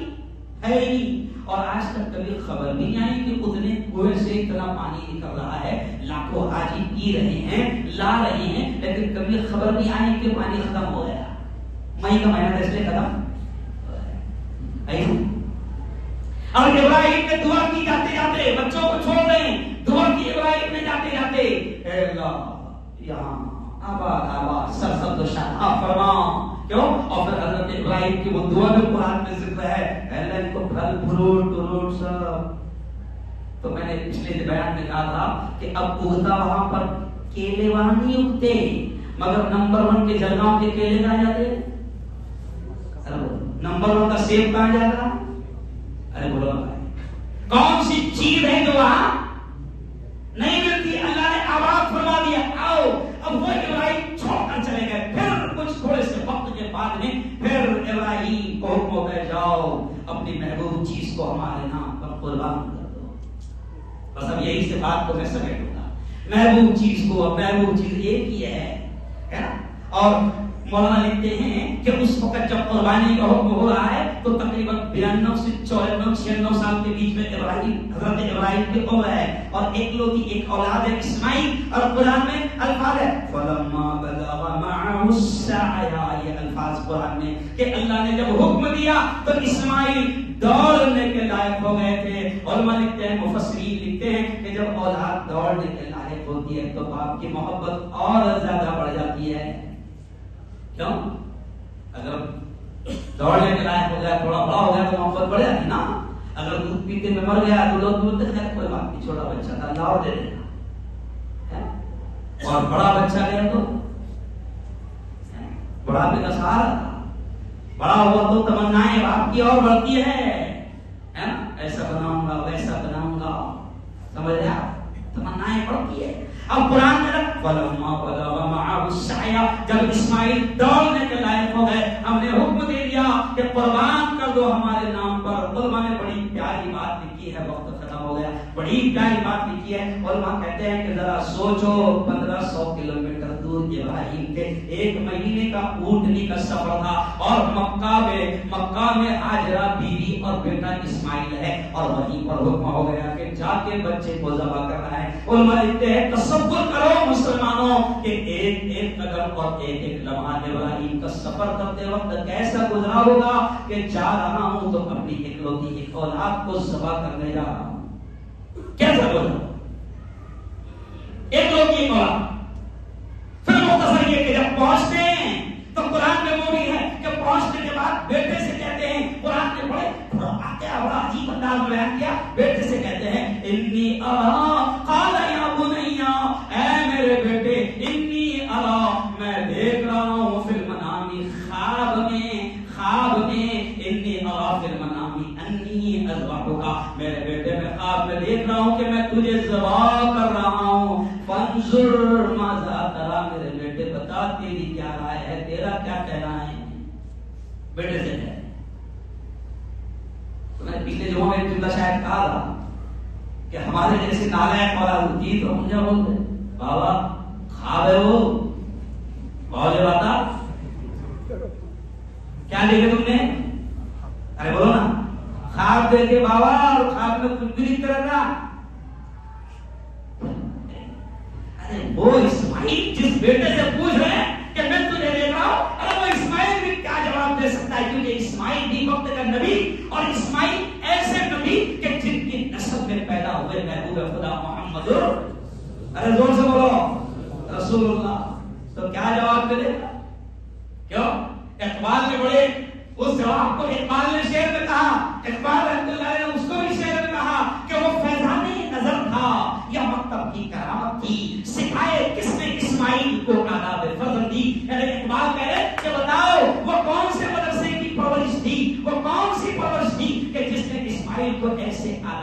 ہے نہیں. اور آج تک کبھی خبر بھی نہیں آئی کہ اتنے کنویں سے اتنا پانی نکل رہا ہے. لاکھوں حاجی پی رہے ہیں, لا رہے ہیں, لیکن کبھی خبر نہیں آئی کہ پانی ختم ہو گیا. مئی کا مہینہ اس لیے ختم. اور ابراہیم نے دعا کی جاتے جاتے بچوں کو چھوڑ رہے ہیں, دعا کی ابراہیم نے جاتے جاتے اے اللہ یہاں آباد آباد سرسبز و شاداب فرما. کیوں؟ اور پھر حضرت ابراہیم کی وہ دعا بھی قرآن میں ذکر ہے, اللہ ان کو پھل فروٹ سب. تو میں نے پچھلے بیان میں کہا تھا کہ اب اگتا وہاں پر کیلے وہاں نہیں اگتے, مگر نمبر 1 کے جلگاؤں کے کیلے کہاں جاتے, نمبر 1 کا سیب کہاں جاتا. ارے بولو کون سی چیز ہے جو وہاں نہیں ملتی. اللہ نے آباد فرما دیا. آؤ اب وہ ابراہیم چھوڑ کر چلے گئے. پھر کچھ تھوڑے سے وقت کے بعد میں پھر ابراہیم کو حکم ہو گئے جاؤ اپنی محبوب چیز کو ہمارے نام پر قربان کر دو. بس اب یہی سے بات کو میں سمیٹوں گا. محبوب چیز کو, محبوب چیز ایک ہی ہے نا. اور مولانا لکھتے ہیں کہ اس وقت جب قربانی کا حکم ہو رہا ہے تو تقریباً 92 سے 94 96 سال کے بیچ میں حضرت ابراہیم کی عمر ہے اور ایک اولاد ہے اسماعیل. اور قرآن میں الفاظ ہے فلما بلغ معه السعي, یہ الفاظ قرآن میں کہ اللہ نے جب حکم دیا تو اسماعیل دوڑنے کے لائق ہو گئے تھے. علماء لکھتے ہیں, مفسرین لکھتے ہیں کہ جب اولاد دوڑنے کے لائق ہوتی ہے تو باپ کی محبت اور زیادہ بڑھ جاتی ہے. کیوں؟ اگر دوڑنے کے لائق ہو گیا, تھوڑا بڑا ہو گیا تو محبت بڑھ جاتی نا. اگر دودھ پیتے میں مر گیا تو لوگ بولتے ہیں کوئی بات نہیں, چھوٹا بچہ تھا اللہ اور دے دے گا. اور بڑا بچہ گیا تو بڑھاپے کا سہارا تھا. بڑا ہوا تو تمنائیں باپ کی اور بڑھتی ہے نا. ایسا بناؤں گا ویسا بناؤں گا, سمجھ رہے آپ, تمنائیں بڑھتی ہے. اب قرآن میں فلما بلغ معه السعي, جب اسماعیل دوڑنے کے لائق ہو گئے ہم نے حکم دے دیا کہ قربان کر دو ہمارے نام پر. علماء نے بڑی پیاری بات لکھی ہے, وقت ختم ہو گیا, بڑی پیاری بات لکھی ہے. علماء کہتے ہیں کہ ذرا سوچو 1500 کلومیٹر دور ابراہیم کے 1 مہینے کا اونٹنی کا سفر تھا اور مکہ میں ہاجرہ بیوی اور بیٹا اسماعیل ہے اور وہیں پر حکم ہو گیا کہ جا کے بچے کو ذبح کرنا ہے. علماء لکھتے ہیں تصور کرو مسلمانوں کہ ایک قدم اور ایک لمحہ ابراہیم کا سفر کرتے وقت کیسا گزرا ہوگا کہ جا رہا ہوں تو اپنی اکلوتی ایک اولاد کو ذبح کرنے جا رہا ہوں. کیسا گزرا اکلوتی اولاد. پھر مختصر یہ کہ جب پہنچتے ہیں تو قرآن میں وہ بھی ہے کہ پہنچنے کے بعد بیٹے سے کہتے ہیں, قرآن نے بڑا عجیب انداز میں بیان کیا, بیٹے سے کہتے ہیں انی ارا قال یا بنیا, اے میرے بیٹے انی ارا, میں دیکھ رہا ہوں فی المنام, خواب میں انی ارا فی المنام انی اذبحک, میرے بیٹے میں خواب میں دیکھ رہا ہوں کہ میں تجھے ذبح کر رہا ہوں. فانظر ماذا ترى, میرے بیٹے بتا تیری کیا رائے ہے, تیرا کیا کہنا ہے. بیٹے سے کہتے تو میں پچھلے جو میں جملہ شاید کہا تھا کہ ہمارے جیسے نالائق والا ہوتی تو ہم کیا بولتے, بابا خواب ہے وہ بہت بتا کیا دیکھے تم نے, ارے بولو نا, خواب دیکھے بابا اور خواب میں کچھ بھی نہیں کرنا. ارے وہ اسماعیل جس بیٹے سے پوچھ رہے ہیں کہ میں تجھے دیکھ رہا ہوں, ارے وہ اسماعیل بھی کیا جواب دے سکتا ہے, کیونکہ اسماعیل بھی وقت کا نبی اور اسماعیل ایسے نبی کہ جن کی نسل میں پیدا ہوئے محبوب خدا محمد, ارے زور سے بولو رسول اللہ, تو کیا جواب دے گا. کیوں اقبال نے بڑے اس جواب کو اقبال نے شعر میں کہا, اقبال رحمۃ اللہ نے اس کو بھی شعر میں کہا کہ وہ فیضان نظر تھا یا مکتب کی کرامت تھی,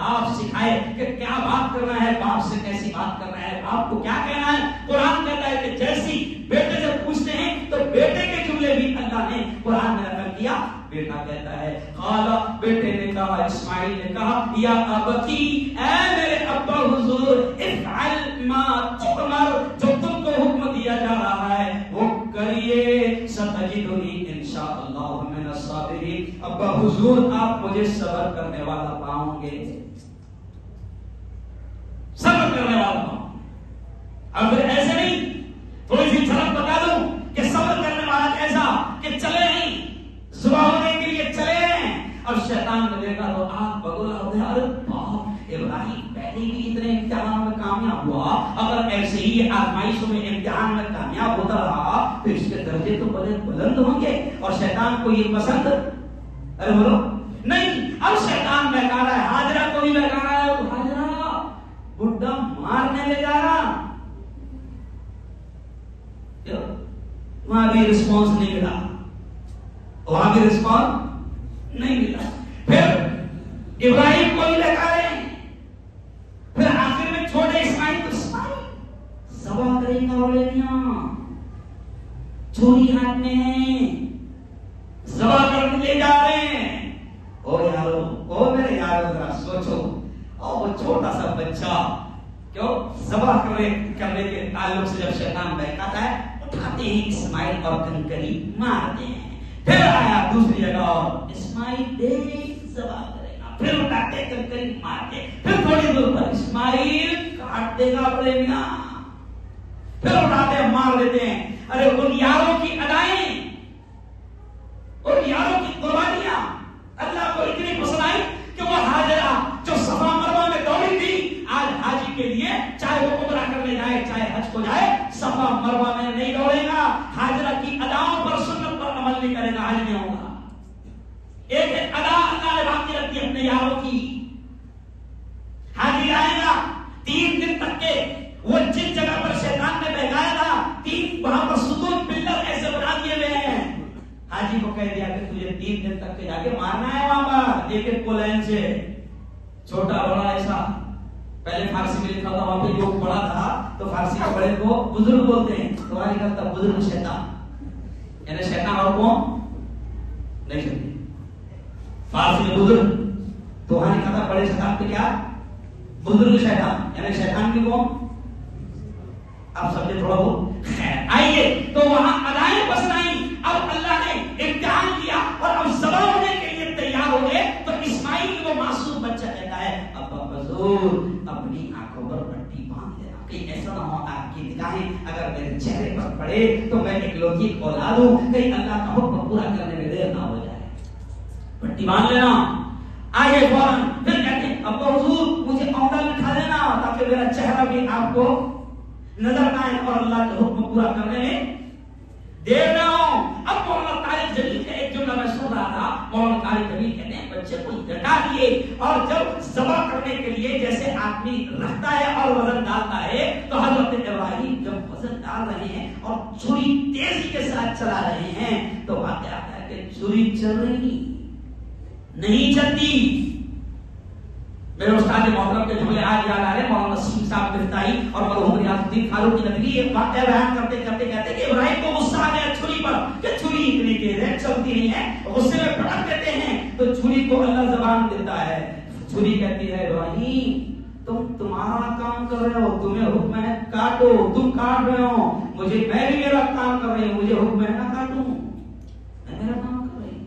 باپ سکھائے کہ کیا بات کرنا ہے، باپ سے کیسی بات کرنا ہے، باپ کو کیا کہنا ہے. قرآن کہتا ہے کہ جیسی بیٹے سے پوچھتے ہیں تو بیٹے کے جملے بھی اللہ نے قرآن میں نقل کیا. بیٹا کہتا ہے قال، بیٹے نے کہا، اسماعیل نے کہا، یا ابتی، اے میرے ابا حضور، افعل ما تؤمر، جو تم کو حکم دیا جا رہا ہے وہ کریے، ستجدنی انشاءاللہ من الصابرین. ابا حضور آپ مجھے صبر کرنے والا پاؤں گے، صبر کرنے والا پاؤں. اب ایسے نہیں، تھوڑی سی جھلک بتا دوں کہ صبر کرنے والا کیسا، کہ چلے نہیں، صبح ہونے کے لیے چلے ہیں اور شیطان نے دیکھا تو آنکھ بگولا ہو گیا. ارے باپ، ابراہیم پہلے بھی اتنے امتحانوں میں کامیاب ہوا، اگر ایسے ہی آزمائشوں میں امتحان میں کامیاب ہوتا رہا تو اس کے درجے تو بڑے بلند ہوں گے. اور شیطان کو یہ پسند، ارے بولو نہیں. اب شیطان بہکا رہا ہے، حاجرہ کو بھی بہکا رہا ہے. حاجرہ بڈھا مارنے لے جا رہا، وہاں بھی رسپانس نہیں ملا، وہاں بھی رسپانس نہیں ملا. پھر ابراہیم کو بھی لگا رہے ہیں، پھر آخر میں چھوٹے اسماعیل کو، اسماعیل ذبح کرے گا اولیاں، چھری ہاتھ میں ہے، ذبح کرنے لے جا رہے ہیں. او یارو، او میرے یارو، ذرا سوچو، او وہ چھوٹا سا بچہ کیوں ذبح کرنے کے تعلق سے جب شیطان بہکاتا ہے اٹھاتے ہیں اسماعیل اور کنکری مارتے ہیں. پھر آیا دوسری جگہ اور اسماعیل دیکھ ذبح کرے گا، پھر اٹھاتے کنکری مارتے، پھر تھوڑی دور پر اسماعیل کاٹ دے گا اپنے میاں، پھر اٹھاتے مار دیتے ہیں. ارے ان یاروں کی ادائیں، ان یاروں کی قربانیاں اللہ کو اتنی پسند آئی کہ وہ حاجرہ جو صفا مروہ میں دوڑی تھی، آج حاجی کے لیے چاہے وہ عمرہ کرنے جائے چاہے حج کو جائے، صفا مروہ میں نہیں دوڑے گا. حاجرہ کی اداؤں پر، سنت پر عمل نہیں کرے گا، حج نہیں ہوگا. ایک ایک ادا اللہ نے باقی رکھی اپنے یاروں کی. حاجی آئے گا 3 دن تک کے، وہ جس جگہ پر شیطان نے بہکایا تھا 3 وہاں پر ستون پلر ایسے بنا دیے ہوئے ہیں. حاجی کو کہہ دیا کہ تجھے 3 دن تک کے جا کے مارنا ہے وہاں پر ایک ایک پولین سے، چھوٹا بڑا ایسا. پہلے فارسی میں لکھا تھا، وہاں پہ جو بڑا تھا تو فارسی کے بڑے کو بزرگ بولتے ہیں، تمہاری کرتا بزرگ شیطان، یعنی شیطان اور کون نہیں سکتے. فارسی میں بزرگ، تو وہاں لکھا تھا بڑے شیطان پہ کیا، بزرگ شیطان، یعنی شیطان کی کون، آپ سمجھے تھوڑا بہت. خیر آئیے، تو وہاں ادائیں پسند آئیں. اب اللہ نے امتحان کیا اور اب ذبح ہونے کے لیے تیار ہو گئے تو اسماعیل وہ معصوم بچہ کہتا ہے، ابا حضور اپنی آنکھوں پر پٹی باندھ دینا، کہیں ایسا نہ ہو آپ کی نگاہیں اگر میرے چہرے پر پڑے تو میں اکلوتی اولاد ہوں، کہیں اللہ کا حکم پورا کرنے میں دیر نہ ہو جائے، پٹی باندھ لینا. آگے فوراً پھر کہتے ہیں ابا حضور مجھے عہدہ بٹھا دینا تاکہ میرا چہرہ بھی آپ کو نظر نہ آئے اور اللہ کے حکم پورا کرنے میں دیر نہ ہو. اب مولانا طارق جمیل کا ایک جملہ میں سن رہا تھا، مولانا طارق جمیل کہتے ہیں بچے کو ڈٹا دیے اور جب ذبح کرنے کے لیے جیسے آدمی رکھتا ہے اور وزن ڈالتا ہے تو حضرت ابراہیم جب وزن ڈال رہے ہیں اور چھری تیزی کے ساتھ چلا رہے ہیں تو واقعہ آتا ہے کہ چھری چل رہی نہیں چلتی. میرے استاد محترم کے جملے آج یاد آ رہے ہیں، مولانا نسیم صاحب گرفتاری اور مرحوم ریاض الدین فاروقی ندوی ایک واقعہ بیان کرتے کرتے کہتے کہ ابراہیم کو غصہ آ گیا چھری پر کہ چھری اتنی تیز ہے چلتی نہیں ہے، غصے میں پٹک دیتے ہیں تو چھری کو اللہ زبان دیتا ہے. چھری کہتی ہے ابراہیم تمہارا کام کر رہے ہو، تمہیں حکم ہے کاٹو، تم کاٹ رہے ہو، مجھے میں بھی میرا کام کر رہی ہوں، مجھے حکم ہے نہ کاٹوں، میں میرا کام کر رہی ہوں.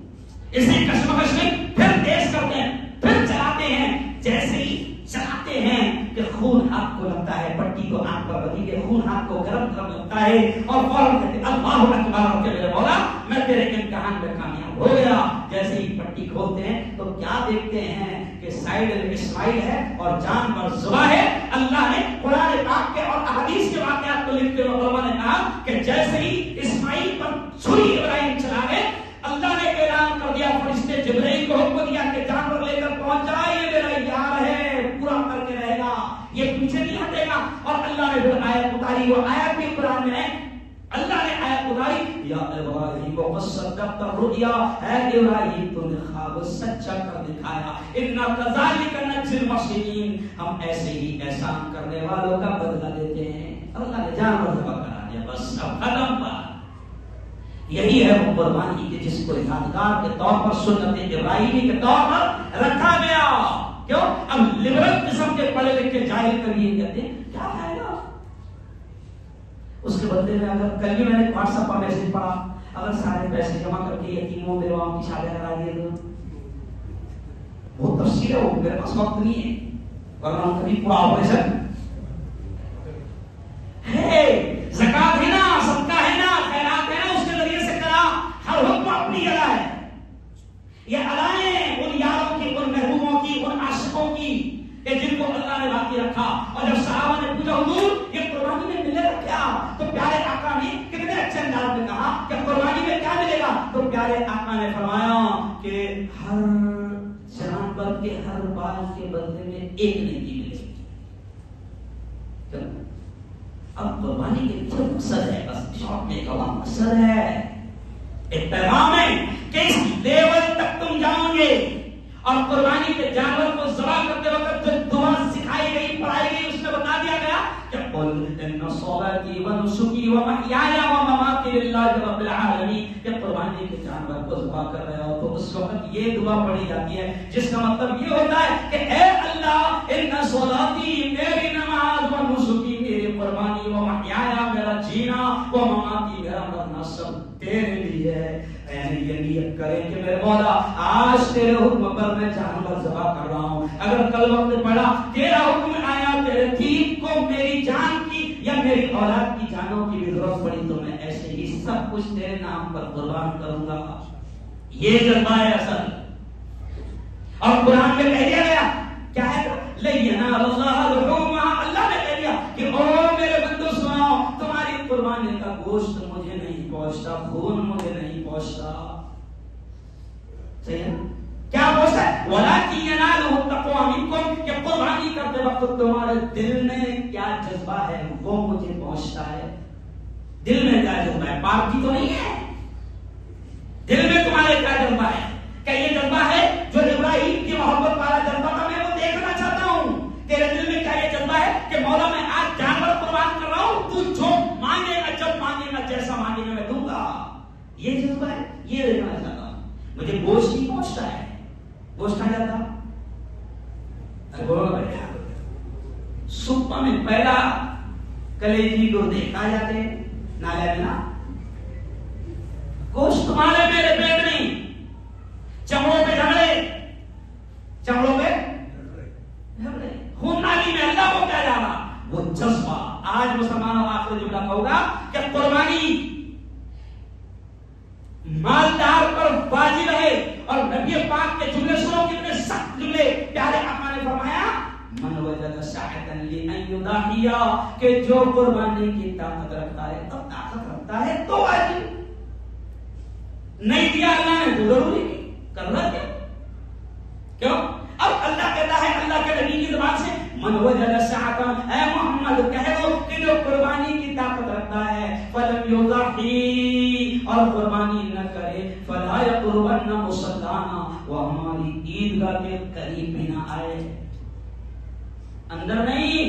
اس لیے کشمکش میں پھر تیز کرتے ہیں، پھر چلاتے ہیں. جیسے ہی چلاتے ہیں کہ خون ہاتھ کو لگتا ہے، پٹی کو آنکھ پر لگی کہ خون ہاتھ کو گرم گرم لگتا ہے اور فوراً کہتے ہیں اللہ اکبر کہ میرے مولا میں تیرے امتحان میں کامیاب ہو گیا. جیسے ہی پٹی کھولتے ہیں تو کیا دیکھتے ہیں کہ سائیڈ میں اسماعیل ہے اور جانور ذبح ہے. اللہ نے قرآن پاک کے اور احادیث کے واقعات کو لکھتے ہوئے علماء نے کہا کہ جیسے ہی اسماعیل پر چھری ابراہیم چلا گئے اللہ نے اعلان کر دیا، فرشتے جبرائیل کو حکم دیا کہ جانور لے کر پہنچ جائے، یہ میرا یار ہے، پورا کر کے رہے گا، یہ پیچھے نہیں ہٹے گا. اور اللہ نے پھر آیت اتاری، وہ آیت بھی قرآن میں ہے اللہ نے آیت اتاری یا ابراہیم قد صدقت الرؤیا، اے ابراہیم تو نے خواب سچا کر دکھایا، انا کذالک نجزی المحسنین، ہم ایسے ہی احسان کرنے والوں کا بدلہ دیتے ہیں۔ اللہ نے جانور ذبح کرا دیا، بس اب ختم بات۔ یہی ہے وہ قربانی کہ جس کو یادگار کے طور پر سنت ابراہیمی کے طور پر رکھا گیا۔ کیوں؟ اب لبرل قسم کے پڑھے لکھے جاہل کر یہ کہتے ہیں کیا ہے نا اس کے بدلے میں، اگر کل بھی میں نے واٹس ایپ پر میسج پڑھا، اگر سارے پیسے جمع کر کے یتیموں بیواؤں کی شادی کرا دیے تو بہت تفصیل ہے، وہ میرے پاس وقت نہیں ہے، ورنہ کبھی پورا آپریشن ہے، زکات ہے نا، صدقہ ہے نا، خیرات ہے نا، اس کے ذریعے سے کرا، ہر حکم اپنی ادا ہے۔ یہ ادائیں ان یاروں کی، ان محبوبوں کی، ان عاشقوں کی کہ جن کو اللہ نے باقی رکھا۔ اور جب صحابہ نے پوچھا حضور یہ قربانی میں ملے گا کیا، تو پیارے آقا نے کتنے اچھے انداز میں کہا کہ قربانی میں کیا ملے گا، تو پیارے آقا نے فرمایا کہ ہر جانور کے ہر بال کے بدلے میں ایک نیکی ملے گی۔ اب قربانی کے پیچھے مقصد ہے، بس شارٹ میں کہا مقصد ہے، ایک پیغام ہے کہ اس لیول تک تم جاؤ گے۔ اور قربانی کے جانور کو ذبح کرتے وقت جو دعا سکھائی گئی، پڑھائی گئی، اس میں بتا دیا گیا کہ قل ان صلاتی ونسکی ومحیایا ومماتی للہ رب العالمین، کہ قربانی کے جانور کو ذبح کر رہے ہو تو اس وقت یہ دعا پڑھی جاتی ہے جس کا مطلب یہ ہوتا ہے کہ اے اللہ ان صلاتی میری نماز، ونسکی میری قربانی، ومحیایا میرا جینا، ومماتی میرا مرنا سب تیرے لیے ہے۔ یعنی یہ نیت کریں کہ میرے مولا آج تیرے حکم پر میں جانور ذبح کر رہا ہوں، اگر کل وقت پڑا تیرا حکم آیا، تیرے دین کو میری جان کی یا میری اولاد کی جانوں کی بھی ضرورت پڑی تو میں ایسے ہی سب کچھ تیرے نام پر قربان کروں گا۔ یہ جذبہ ہے اصل۔ اور قرآن میں کہہ دیا گیا کیا ہے، لَيَنَالَ اللَّهَ لُحُومَهَا، اللہ نے کہہ دیا کہ او میرے بندو سنو، تمہاری قربانی کا گوشت مجھے نہیں پہنچتا، خون مجھے نہیں پہنچتا۔ صحیح ہے؟ کیا پہنچتا ہے؟ وَلَكِنْ يَنَالُهُ التَّقْوَىٰ مِنكُمْ، کہ قربانی کرتے وقت تمہارے دل میں کیا جذبہ ہے وہ مجھے پہنچتا ہے۔ دل میں کیا جذبہ ہے، پارٹی تو نہیں ہے، دل میں تمہارے کیا جذبہ ہے؟ کیا یہ جذبہ ہے جو ابراہیم کی محبت والا جذبہ تھا، میں وہ دیکھنا چاہتا ہوں۔ تیرے دل میں کیا یہ جذبہ ہے کہ مولا میں آج جانور قربان کر رہا ہوں، تو جو مانگے گا، جب مانگے گا، جیسا مانگے گا میں دوں گا، یہ جذبہ ہے، یہ دیکھنا چاہتا ہوں۔ مجھے گوشت نہیں پہنچتا ہے، گوشت کھا جاتا سپا میں پہلا کلیجی گردے کھا جاتے نالے میں نا، گوشت تمہارے میرے پیٹ نہیں، چمڑوں پہ جھگڑے، چمڑوں پہ جھگڑے، خون نالی میں اللہ کو کیا جا رہا، وہ جذبہ۔ آج مسلمانوں آخر جملہ کہوں گا کہ قربانی مالدار پر واجب ہے، اور نبی پاک کے جملے سنو کتنے سخت جملے، پیارے آقا نے فرمایا من وجد ساعتا لأن یضاحی، کہ جو قربانی کی طاقت رکھتا ہے، تو طاقت رکھتا ہے تو واجب، نہیں دیا اللہ نے تو ضروری نہیں کرنا، کیوں؟ اب اللہ کہتا ہے اللہ کے نبی کی زبان سے من وجد ساعتا، اے محمد کہہ دو کہ جو قربانی کی طاقت رکھتا ہے، فلم یضاحی، اور قربانی نہ کرے، فلا یقربن مصلانا، وہ ہماری عیدگاہ کے قریب بھی نہ آئے، اندر نہیں۔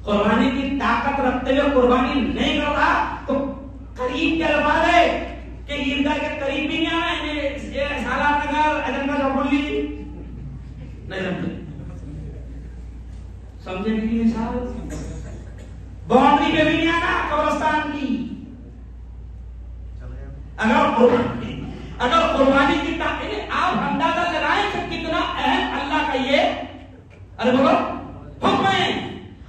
قربانی کی طاقت رکھتے ہوئے قربانی نہیں کرتا تو قریب کیا لفظ ہے کہ عیدگاہ کے قریب بھی نہیں آنا، سالات نگر ایجنڈا جو بول لی نہیں سمجھے بھی مثال، باؤنڈری پہ بھی نہیں آنا قبرستان کی۔ اگر قربانی کی طاقت، آپ اندازہ لگائیں کہ کتنا اہم اللہ کا یہ ارے بولو حکم ہے،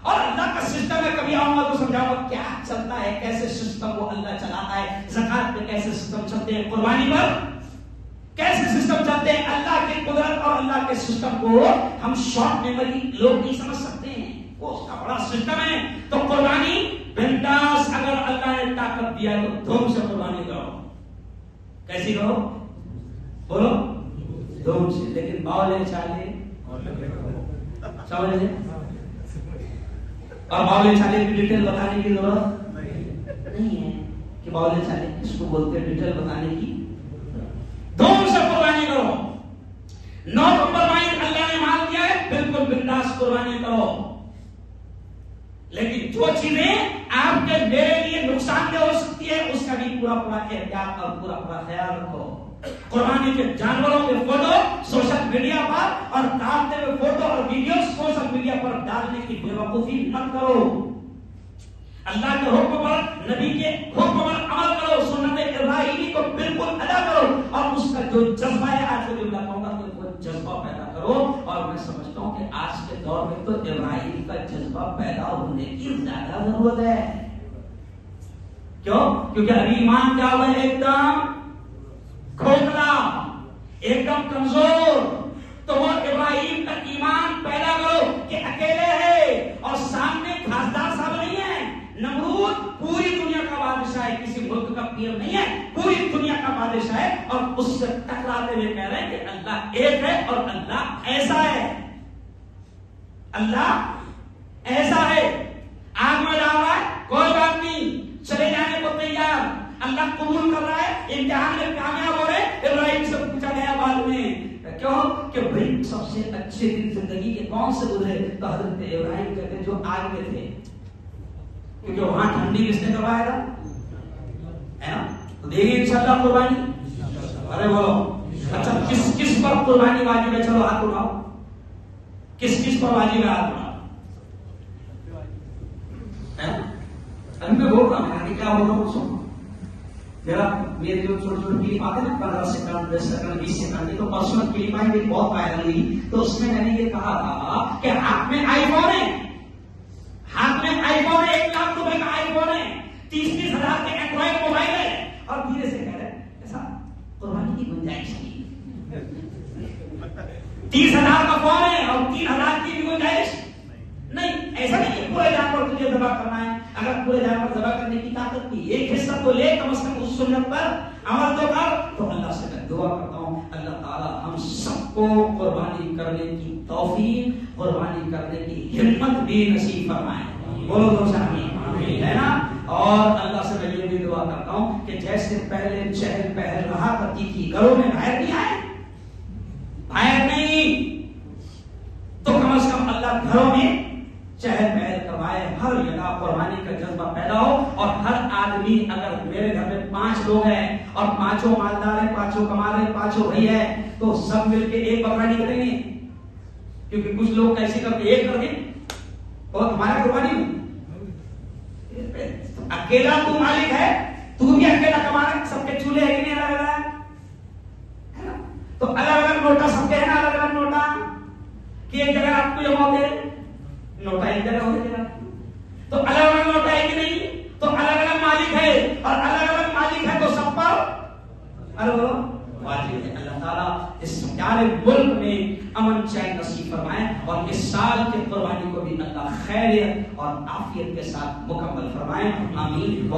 اور اللہ کا سسٹم ہے۔ کبھی آؤں گا تو سمجھاؤں گا کیا چلتا ہے، کیسے سسٹم وہ اللہ چلاتا ہے، زکات پہ کیسے سسٹم چلتے ہیں، قربانی پر کیسے سسٹم چلتے ہیں۔ اللہ کی قدرت اور اللہ کے سسٹم کو ہم شارٹ میموری لوگ نہیں سمجھ سکتے ہیں، وہ اس کا بڑا سسٹم ہے۔ تو قربانی بنداس، اگر اللہ نے طاقت دیا ہے تو دھوم سے قربانی کرو، کیسی کرو بولو، دھوم سے، لیکن باولے چالے سمجھ لیں، اور باولے چالے کی ڈیٹیل بتانے کی ضرورت نہیں نہیں ہے کہ باولے چلے اس کو بولتے ہیں ڈیٹیل بتانے کی. دھوم سے قربانی کرو. 9 نمبر مائن اللہ نے مال دیا ہے, بالکل بنداس قربانی کرو, لیکن جو چیزیں آپ کے میرے لیے نقصان دہ ہو سکتی ہے اس کا بھی پورا احتیاط اور پورا خیال رکھو. قربانی کے جانوروں کے فوٹو سوشل میڈیا پر اور کاٹتے ہوئے فوٹو اور ویڈیو سوشل میڈیا پر ڈالنے کی بے وقوفی مت کرو. اللہ کے حکم پر, نبی کے حکم پر عمل کرو, سنت ابراہیمی کو بالکل ادا کرو, اور اس کا جو جذبہ ہے, آج کے جملہ کہوں گا تو وہ جذبہ پیدا کرو. اور میں سمجھتا ہوں کہ آج کے دور میں تو ابراہیم کا جذبہ پیدا ہونے کی زیادہ ضرورت ہے. کیوں؟ کیونکہ ابھی ایمان کیا ہوا ہے, ایک دم کھوکھلا, ایک دم کمزور. تو وہ ابراہیم کا ایمان پیدا کرو کہ اکیلے ہے اور سامنے خاصدار صاحب نہیں ہے. نمرود پوری دنیا کا بادشاہ ہے, کسی ملک کا پیر نہیں ہے, پوری دنیا کا بادشاہ ہے, اور اس سے ٹکراتے ہوئے کہہ رہے ہیں کہ اللہ ایک ہے اور اللہ ایسا ہے. اللہ ایسا ہے, آگ میں ڈال رہا ہے, کوئی بات نہیں, چلے جانے کو تیار, اللہ قبول کر رہا ہے, امتحان میں کامیاب ہو رہے. ابراہیم سے پوچھا گیا بعد میں, کیوں کہ بھائی سب سے اچھے دن زندگی کے کون سے گزرے, تو حضرت ابراہیم کہتے ہیں جو آگ میں تھے, کیونکہ وہاں ٹھنڈی کس نے کروایا تھا, ہے نا. تو دیکھیے انشاءاللہ قربانی. ارے بولو اچھا, کس کس پر قربانی واجب ہے, چلو ہاتھ اٹھاؤ, کس کس پر واجب ہے, ہاتھ اٹھاؤ. ابھی میں بول رہا ہوں, کیا بول رہا ہوں سنو ذرا. میرے جو چھوٹے چھوٹے کلپ آتے ہیں 15 سیکنڈ 10 سیکنڈ 20 سیکنڈ کی, تو پرسنل کلپ آئی میری بہت وائرل ہوئی. تو اس میں نے یہ کہا تھا کہ ہاتھ میں آئی فون ہے, ہاتھ میں آئی فون ہے, 1 لاکھ روپے کا آئی فون ہے, 30-30 ہزار کے اینڈرائڈ موبائل ہے, اور دھیرے سے کہہ رہے ہیں ایسا قربانی کی گنجائش نہیں, 30,000 کا فون ہے اور 3,000 کی بھی گنجائش نہیں. ایسا نہیں پورے جانور تجھے ذبح کرنا ہے. اگر پورے جانور ذبح کرنے کی طاقت کی ایک حصہ تو لے, کم از کم اس سنت پر عمل تو کر. تو اللہ سے میں دعا کرتا ہوں اللہ تعالی ہم سب کو قربانی کرنے کی توفیق, قربانی کرنے کی ہمت بھی نصیب فرمائے. بولو تو آمین, ہے نا. اور اللہ سے میں یہ بھی دعا کرتا ہوں کہ جیسے پہلے چہل پہل رہا کرتی تھی, گھروں میں باہر نہیں آئے, باہر نہیں, تو کم از کم اللہ گھروں میں چہل پہل کروائے, ہر جگہ قربانی کا جذبہ پیدا ہو. اور ہر آدمی, اگر میرے گھر میں 5 لوگ ہیں اور 5 مالدار ہیں, 5 کما رہے ہیں, 5 بھائی ہیں, تو سب مل کے ایک بکرا نہیں کریں گے, کیونکہ کچھ لوگ کیسے کرتے ایک کر کے اور تمہارا قربانی ہو. اکیلا تو مالک ہے, تو بھی اکیلا کما رہا ہے, سب کے چولہے ہیں کہ نہیں الگ الگ, ہے نا. تو الگ الگ نوٹا سب کے ہے نا, الگ الگ نوٹا کہ ایک جگہ آپ کو جمع ہوتے ہیں, نوٹا ایک جگہ ہو جائے گا, تو الگ الگ نوٹا ہے کہ نہیں, تو الگ الگ مالک ہے, اور الگ الگ مالک ہے تو سب پر واجب ہے. اللہ تعالیٰ اس پیارے ملک میں امن چین نصیب فرمائے, اور اس سال کے قربانی کو بھی اللہ خیریت اور عافیت کے ساتھ مکمل فرمائے. آمین.